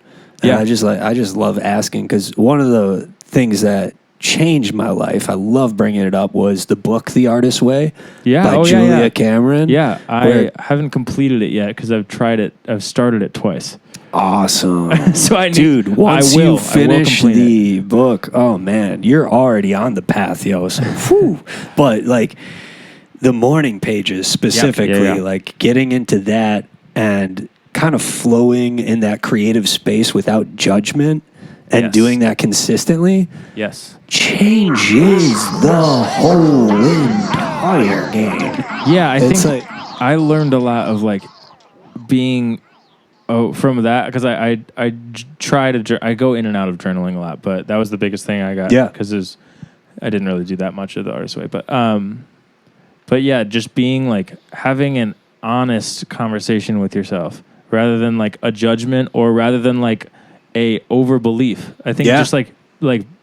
And Yeah. I just love asking, because one of the things that changed my life, I love bringing it up, was the book The Artist's Way Yeah. by Oh, yeah, Julia yeah. Cameron. Yeah, I Where- haven't completed it yet because I've tried it. I've started it twice. Awesome. So I need, Dude, once I will you finish complete it. the book, oh man, you're already on the path, yo. So, whew. But like the morning pages specifically, yeah. like getting into that and kind of flowing in that creative space without judgment and Yes. doing that consistently Yes. changes the whole entire game. Yeah, I It's think like- I learned a lot of like being from that, because I try to I go in and out of journaling a lot, but that was the biggest thing I got. Yeah. because I didn't really do that much of the Artist's Way, but yeah, just being like having an honest conversation with yourself rather than like a judgment, or rather than like a overbelief. I think Yeah. just like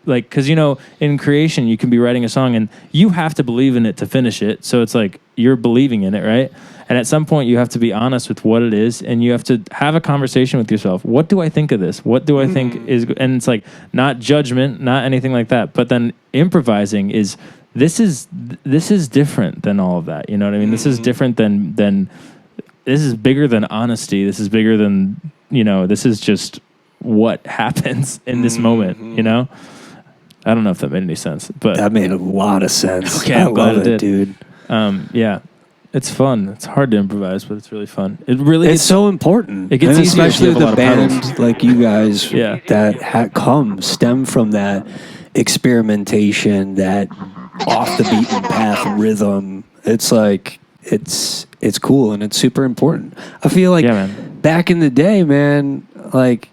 because you know in creation you can be writing a song and you have to believe in it to finish it, so it's like you're believing in it, right? And at some point you have to be honest with what it is, and you have to have a conversation with yourself. What do I think of this? What do I think is, and it's like not judgment, not anything like that, but then improvising is this is different than all of that, you know what I mean? This is different than this is bigger than honesty. This is bigger than, you know, this is just what happens in this moment, you know? I don't know if that made any sense, but That made a lot of sense. Okay, I I'm glad love it it, did. dude. yeah, it's fun. It's hard to improvise, but it's really fun. It really It's so important. It gets and easier if especially you have a the lot of band pedals. like you guys Yeah. that stem from that experimentation, that off the beaten path rhythm. It's like it's cool and it's super important. I feel like Yeah, man. back in the day, man, like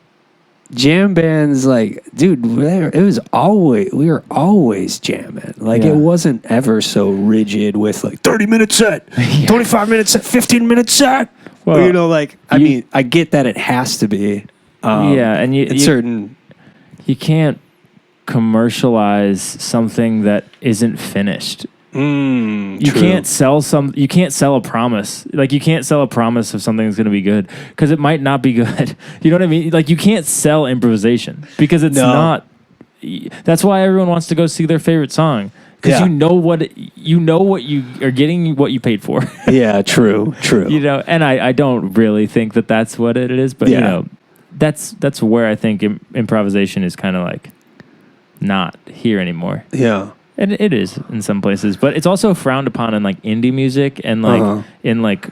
jam bands, like, dude, it was always, we were always jamming. Like, Yeah. it wasn't ever so rigid with like 30-minute set, 25-minute set, 15-minute set. Well, you know, like, I you- mean, I get that it has to be. Yeah, and you certain. you can't commercialize something that isn't finished. You True. can't sell you can't sell a promise. Like you can't sell a promise of something that's going to be good because it might not be good. You know what I mean? Like you can't sell improvisation because it's No. not. That's why everyone wants to go see their favorite song because Yeah. you know what you are getting, what you paid for. Yeah, true. You know, and I don't really think that that's what it is, but you Yeah. know, that's where I think improvisation is kind of like not here anymore. Yeah. And it is in some places, but it's also frowned upon in like indie music and like in like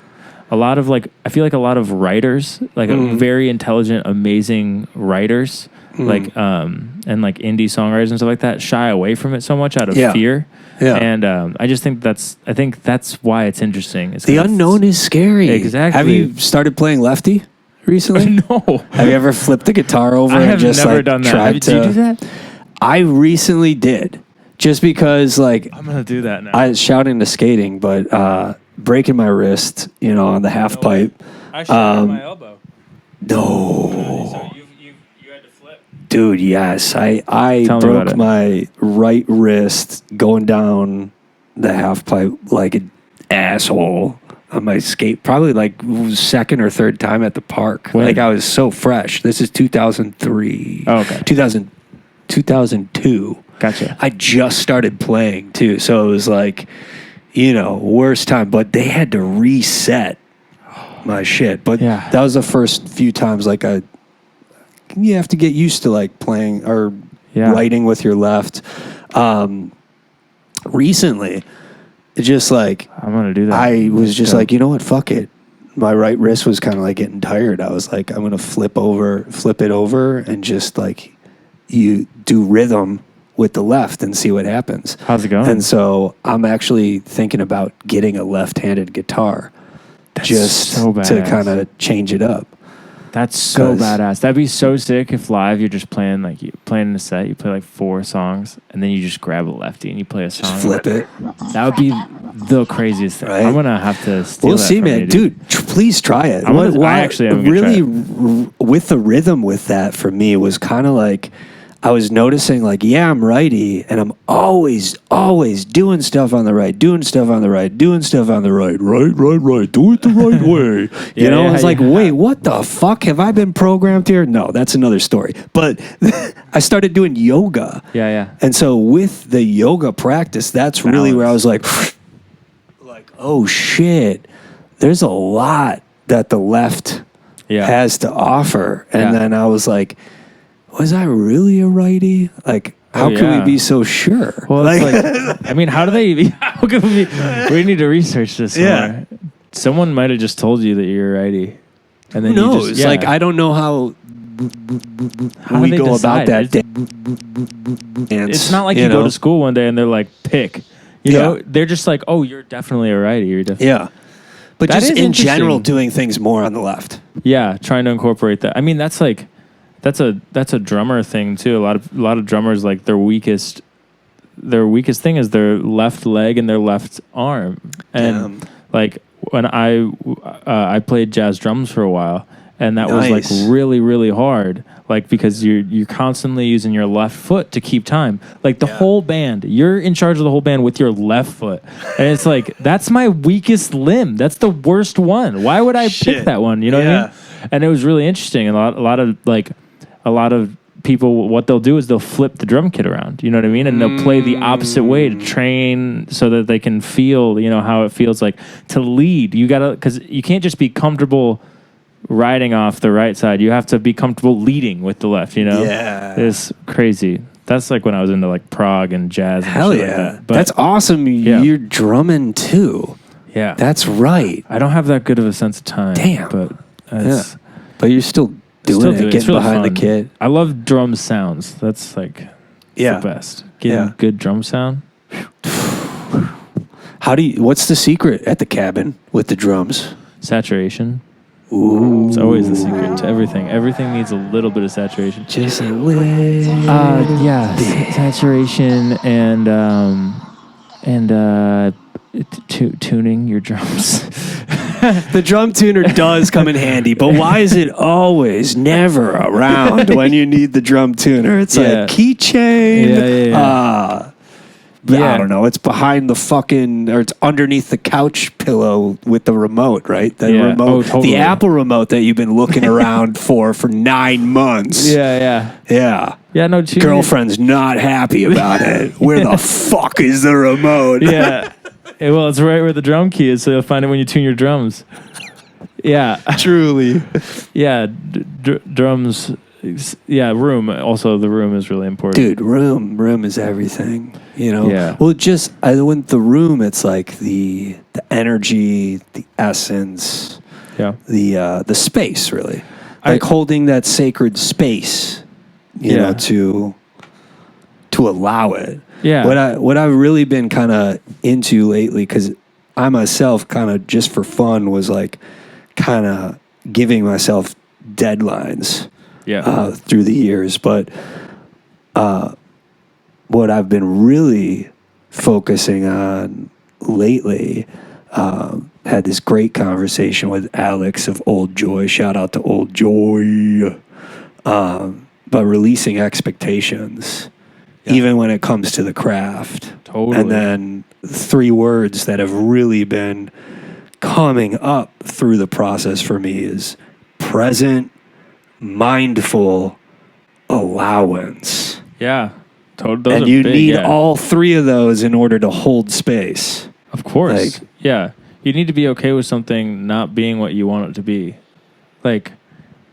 a lot of like, I feel like a lot of writers, like very intelligent, amazing writers, like and like indie songwriters and stuff like that shy away from it so much out of fear. Yeah. And I just think that's why it's interesting. It's The 'cause unknown is scary. Exactly. Have you started playing lefty recently? No. Have you ever flipped the guitar over I and have just never like done that. tried Do you do that? I recently did, just because like I'm gonna do that now. I was shouting to skating, but breaking my wrist, on the half pipe. I shattered my elbow. No. So you had to flip. Dude, yes. I Tell me about broke it. my right wrist going down the half pipe like an asshole on my skate. Probably like second or third time at the park. When? Like I was so fresh. This is 2003. Oh, okay. 2002. Gotcha. I just started playing too. So it was like, worst time. But they had to reset my shit. But Yeah. that was the first few times like you have to get used to like playing or writing with your left. Recently, it just like I'm gonna do that. I was just Go. like, you know what, fuck it. My right wrist was kind of like getting tired. I was like, I'm gonna flip it over, and just like you do rhythm with the left and see what happens. How's it going? And so I'm actually thinking about getting a left-handed guitar, just so to badass. kind of change it up. That's so 'Cause- badass. That'd be so sick if live you're just playing like you playing in a set. You play like 4 songs, and then you just grab a lefty and you play a song. Just flip it. That would be the craziest thing. Right? I'm gonna have to steal We'll that see, from man. you, Dude, please try it. I actually am gonna really try with the rhythm with that for me was kind of like I was noticing like, yeah, I'm righty, and I'm always doing stuff on the right, doing stuff on the right, doing stuff on the right, right, do it the right way. I was like, wait, what the fuck? Have I been programmed here? No, that's another story. But I started doing yoga. Yeah. And so with the yoga practice, that's really where I was like, oh shit, there's a lot that the left has to offer. And then I was like, was I really a righty? Like, how can we be so sure? Well, it's like, I mean, how do they? How can we need to research this more. Someone might have just told you that you're a righty, and then who knows? You just, Like, I don't know how how we do they go decide? about that. It's not like you go to school one day and they're like, pick. You know, they're just like, oh, you're definitely a righty. You're definitely But That just is in general, interesting. doing things more on the left. trying to incorporate that. I mean, that's like. That's a drummer thing too. A lot of drummers, like their weakest thing is their left leg and their left arm. And like when I played jazz drums for a while, and that was like really, really hard. Like because you're constantly using your left foot to keep time. Like the whole band, you're in charge of the whole band with your left foot, and it's like that's my weakest limb. That's the worst one. Why would I pick that one? You know what I mean? And it was really interesting. A lot of people, what they'll do is they'll flip the drum kit around, you know what I mean? And they'll play the opposite way to train so that they can feel, how it feels like to lead. You gotta, because you can't just be comfortable riding off the right side. You have to be comfortable leading with the left, Yeah. It's crazy. That's like when I was into like prog and jazz. And Hell shit yeah. like that. But That's awesome. You're drumming too. yeah, That's right. I don't have that good of a sense of time. Damn. But it's, But you're still doing it, It's getting really behind fun. the kit. I love drum sounds. That's like the best. Getting good drum sound. What's the secret at the cabin with the drums? Saturation. Ooh. It's always the secret to everything. Everything needs a little bit of saturation. Just a little. Saturation and tuning your drums. The drum tuner does come in handy, but why is it always never around when you need the drum tuner? It's like keychain. I don't know. It's behind the or it's underneath the couch pillow with the remote, right? The remote, Oh, totally. the Apple remote that you've been looking around for 9 months. Yeah. No, Girlfriend's not happy about it. Where the fuck is the remote? Yeah. Well, it's right where the drum key is, so you'll find it when you tune your drums. Yeah. Truly. Yeah. Drums. Yeah, room. Also, the room is really important. Dude, room is everything. Yeah. Well, when the room, it's like the energy, the essence, Yeah. the space, really, like holding that sacred space, to allow it. Yeah. What I've really been kind of into lately, because I myself kind of just for fun was like kind of giving myself deadlines. Through the years, but what I've been really focusing on lately, had this great conversation with Alex of Old Joy. Shout out to Old Joy. But releasing expectations, even when it comes to the craft. Totally. And then 3 words that have really been coming up through the process for me is present, mindful, allowance. Yeah. Those And are you big, need all 3 of those in order to hold space. Of course. Like, yeah. You need to be okay with something not being what you want it to be. Like,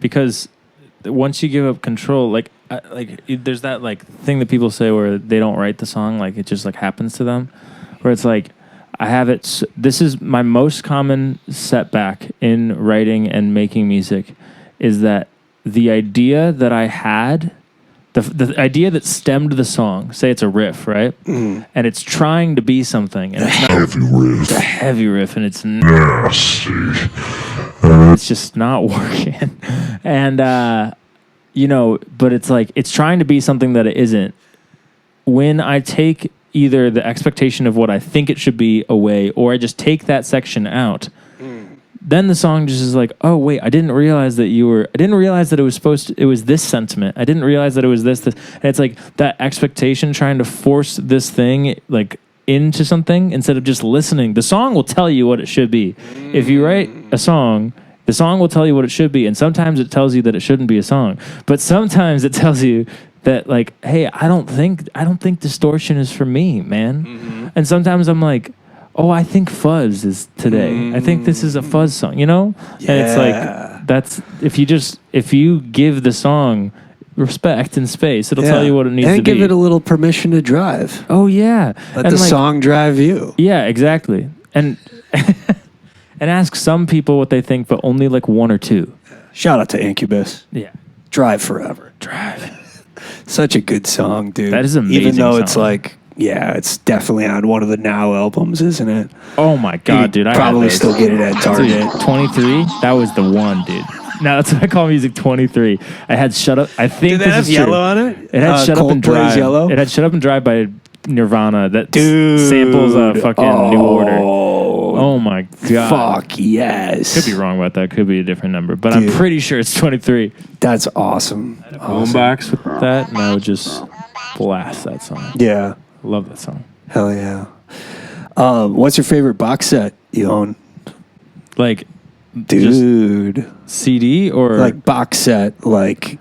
because once you give up control, there's that like thing that people say where they don't write the song, like it just like happens to them, where it's like, I have it. This is my most common setback in writing and making music, is that the idea that I had, the idea that stemmed the song, say it's a riff, right? And it's trying to be something, and it's not Heavy riff. it's a heavy riff, and it's Nasty. it's just not working. And but it's like it's trying to be something that it isn't. When I take either the expectation of what I think it should be away, or I just take that section out, then the song just is like, oh wait, I didn't realize that it was this sentiment. I didn't realize that it was this. And it's like that expectation trying to force this thing like into something instead of just listening. The song will tell you what it should be. If you write a song, the song will tell you what it should be. And sometimes it tells you that it shouldn't be a song, but sometimes it tells you that like, hey, I don't think distortion is for me, man. And sometimes I'm like, oh, I think fuzz is today. I think this is a fuzz song, And it's like, that's, if you give the song respect and space, it'll tell you what it needs to be. And give it a little permission to drive. Oh, yeah. Let the song drive you. Yeah, exactly. And and ask some people what they think, but only like 1 or 2. Shout out to Incubus. Yeah. Drive Forever. Drive. Such a good song, dude. That is an amazing Even though it's song. like, it's definitely on one of the Now albums, isn't it? Oh my God, dude. I probably still get it at Target. Dude, 23? That was the one, dude. Now that's what I call music 23. I had Shut Up. I think Did that this have is Yellow true. on it? It had Shut Up and Coldplay's Drive. Yellow? It had Shut Up and Drive by Nirvana that Dude. samples a fucking New Order. Oh my God. Fuck yes. Could be wrong about that. Could be a different number. But Dude. I'm pretty sure it's 23. That's awesome. Boombox with that, and I would just blast that song. Yeah. Love that song. Hell yeah. What's your favorite box set you own? Like, Dude. CD or Like box set, like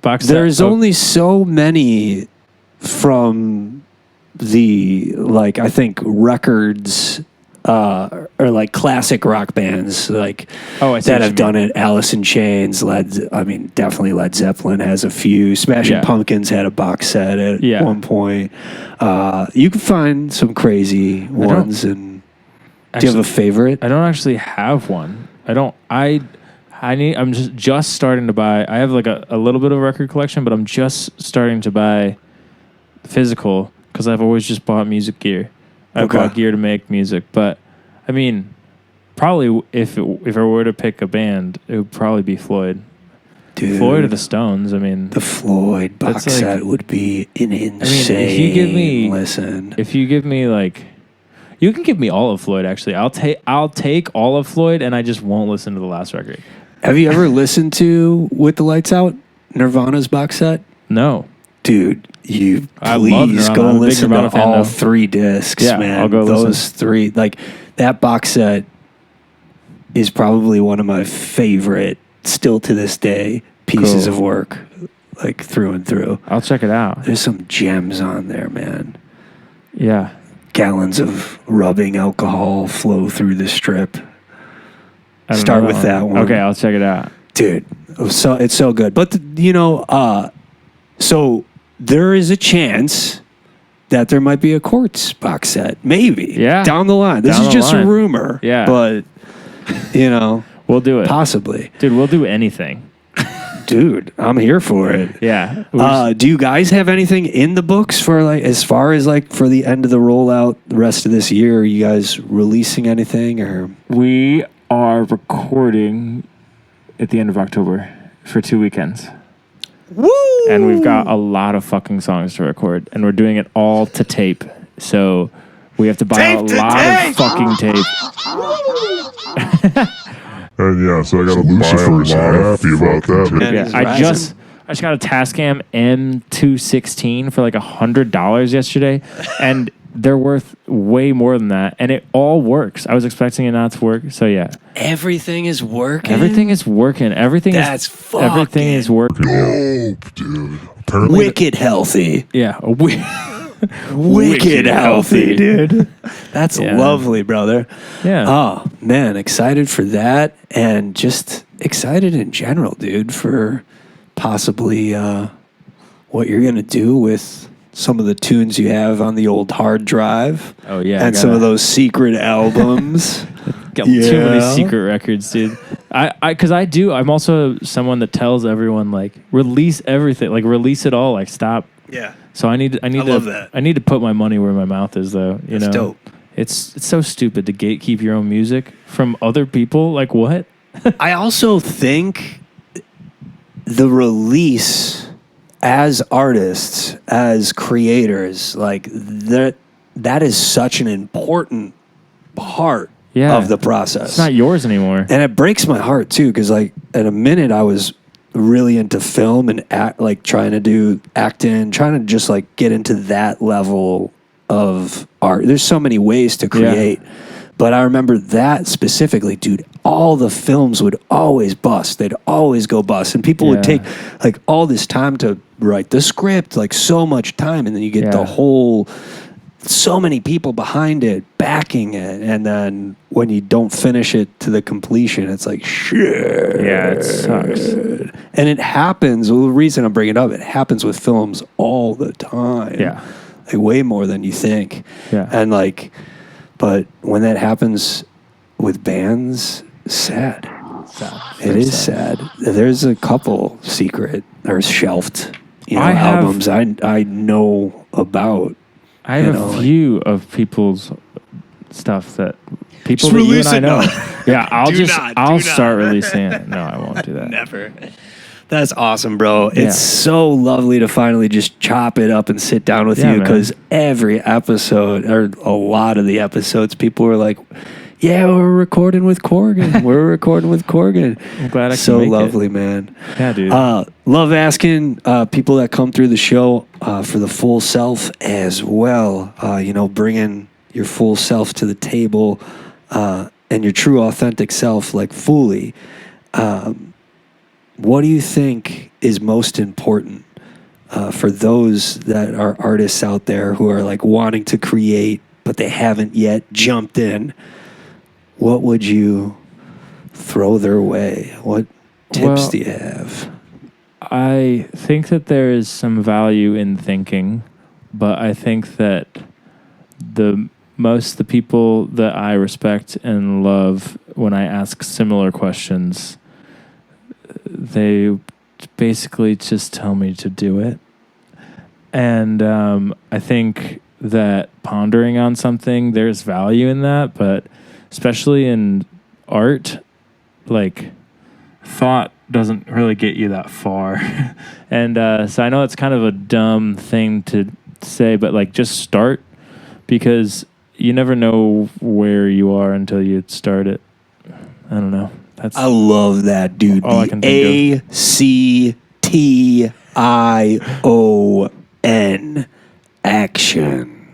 box set? there's only so many from the, like, I think records or like classic rock bands like I see that what have you done it. Alice in Chains, definitely Led Zeppelin has a few. Smashing Pumpkins had a box set at one point. You can find some crazy ones. And do you have a favorite? I don't actually have one. I don't. I'm just starting to buy. I have like a little bit of a record collection, but I'm just starting to buy physical because I've always just bought music gear. I bought gear to make music, but I mean, probably if I were to pick a band, it would probably be Floyd. Dude, Floyd or the Stones. I mean, the Floyd box set would be an insane. if you give me, listen, if you give me like, you can give me all of Floyd. Actually, I'll take all of Floyd, and I just won't listen to the last record. Have you ever listened to With the Lights Out, Nirvana's box set? No. Dude, you I love please Nirvana. go I'm a big listen Nirvana to fan, all though. 3 discs, man. I'll go Those listen. 3, like that box set is probably one of my favorite, still to this day, pieces of work, like through and through. I'll check it out. There's some gems on there, man. Yeah. Gallons of rubbing alcohol flow through the strip. I don't Start know with that one. Okay, I'll check it out. Dude, it's so good. But, so there is a chance that there might be a Quartz box set. Maybe. Yeah. Down the line. This Down is the just line. a rumor. Yeah. But, we'll do it. Possibly. Dude, we'll do anything. Dude, I'm here for it. Yeah. Do you guys have anything in the books for, like, as far as, like, for the end of the rollout the rest of this year? Are you guys releasing anything, or? We are recording at the end of October for 2 weekends. Woo! And we've got a lot of fucking songs to record, and we're doing it all to tape. So we have to buy a lot of fucking tape. And yeah, so I got to Lucifer's happy about that. Yeah, I just got a Tascam M216 for like $100 yesterday, and they're worth way more than that, and it all works. I was expecting it not to work, so yeah. Everything is working. Everything is working. Everything is working. Dope, dude. Apparently Wicked healthy. Yeah, Wicked healthy, dude. That's lovely, brother. Yeah. Oh, man, excited for that, and just excited in general, dude, for possibly what you're going to do with some of the tunes you have on the old hard drive. Oh, yeah. And some of those secret albums. Got too many secret records, dude. Because I'm also someone that tells everyone, like, release everything. Like, release it all. Like, stop. Yeah. So I need to put my money where my mouth is, though. You know? Dope. It's so stupid to gatekeep your own music from other people. Like, what? I also think the release as artists, as creators, like that is such an important part of the process. It's not yours anymore. And it breaks my heart too, because like at a minute I was really into film and trying to do acting, trying to just like get into that level of art. There's so many ways to create. Yeah. But I remember that specifically, dude, all the films would always bust. They'd always go bust. And people would take like all this time to write the script, like so much time. And then you get the whole, so many people behind it, backing it. And then when you don't finish it to the completion, it's like, shit. Yeah, it sucks. And it happens. Well, the reason I'm bringing it up, it happens with films all the time. Yeah. Like way more than you think. Yeah. And like, but when that happens with bands, sad. It is sad. There's a couple secret or shelved, albums I know about. I have a few of people's stuff that people just that you and I know. No. Yeah, I'll start releasing it. No, I won't do that. Never. That's awesome, bro. Yeah. It's so lovely to finally just chop it up and sit down with you, because every episode, or a lot of the episodes, people were like, yeah, we're recording with Korgan. We're recording with Korgan. I'm glad I can so make lovely, it. man. Yeah, dude. Love asking people that come through the show for the full self as well. Bringing your full self to the table and your true authentic self, like fully. What do you think is most important for those that are artists out there who are like wanting to create, but they haven't yet jumped in? What would you throw their way? What tips do you have? I think that there is some value in thinking, but I think that the people that I respect and love, when I ask similar questions, they basically just tell me to do it. And I think that pondering on something, there's value in that, but especially in art, like, thought doesn't really get you that far. And so I know it's kind of a dumb thing to say, but like, just start, because you never know where you are until you start it. I don't know. I love that, dude. All I can think of. ACTION. Action.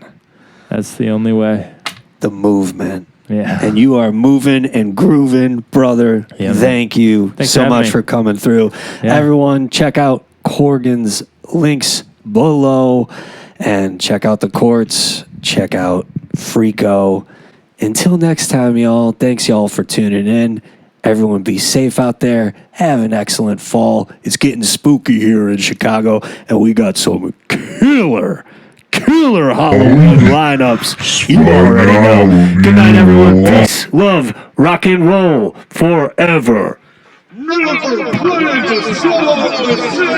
That's the only way. The movement. Yeah. And you are moving and grooving, brother. Yeah, Thank you so much for coming through. Yeah. Everyone, check out Korgan's links below, and check out the courts. Check out Freako. Until next time, y'all. Thanks, y'all, for tuning in. Everyone be safe out there. Have an excellent fall. It's getting spooky here in Chicago, and we got some killer Halloween lineups. You already know. Good night, everyone. Peace, love, rock and roll forever. Never play the song of the city.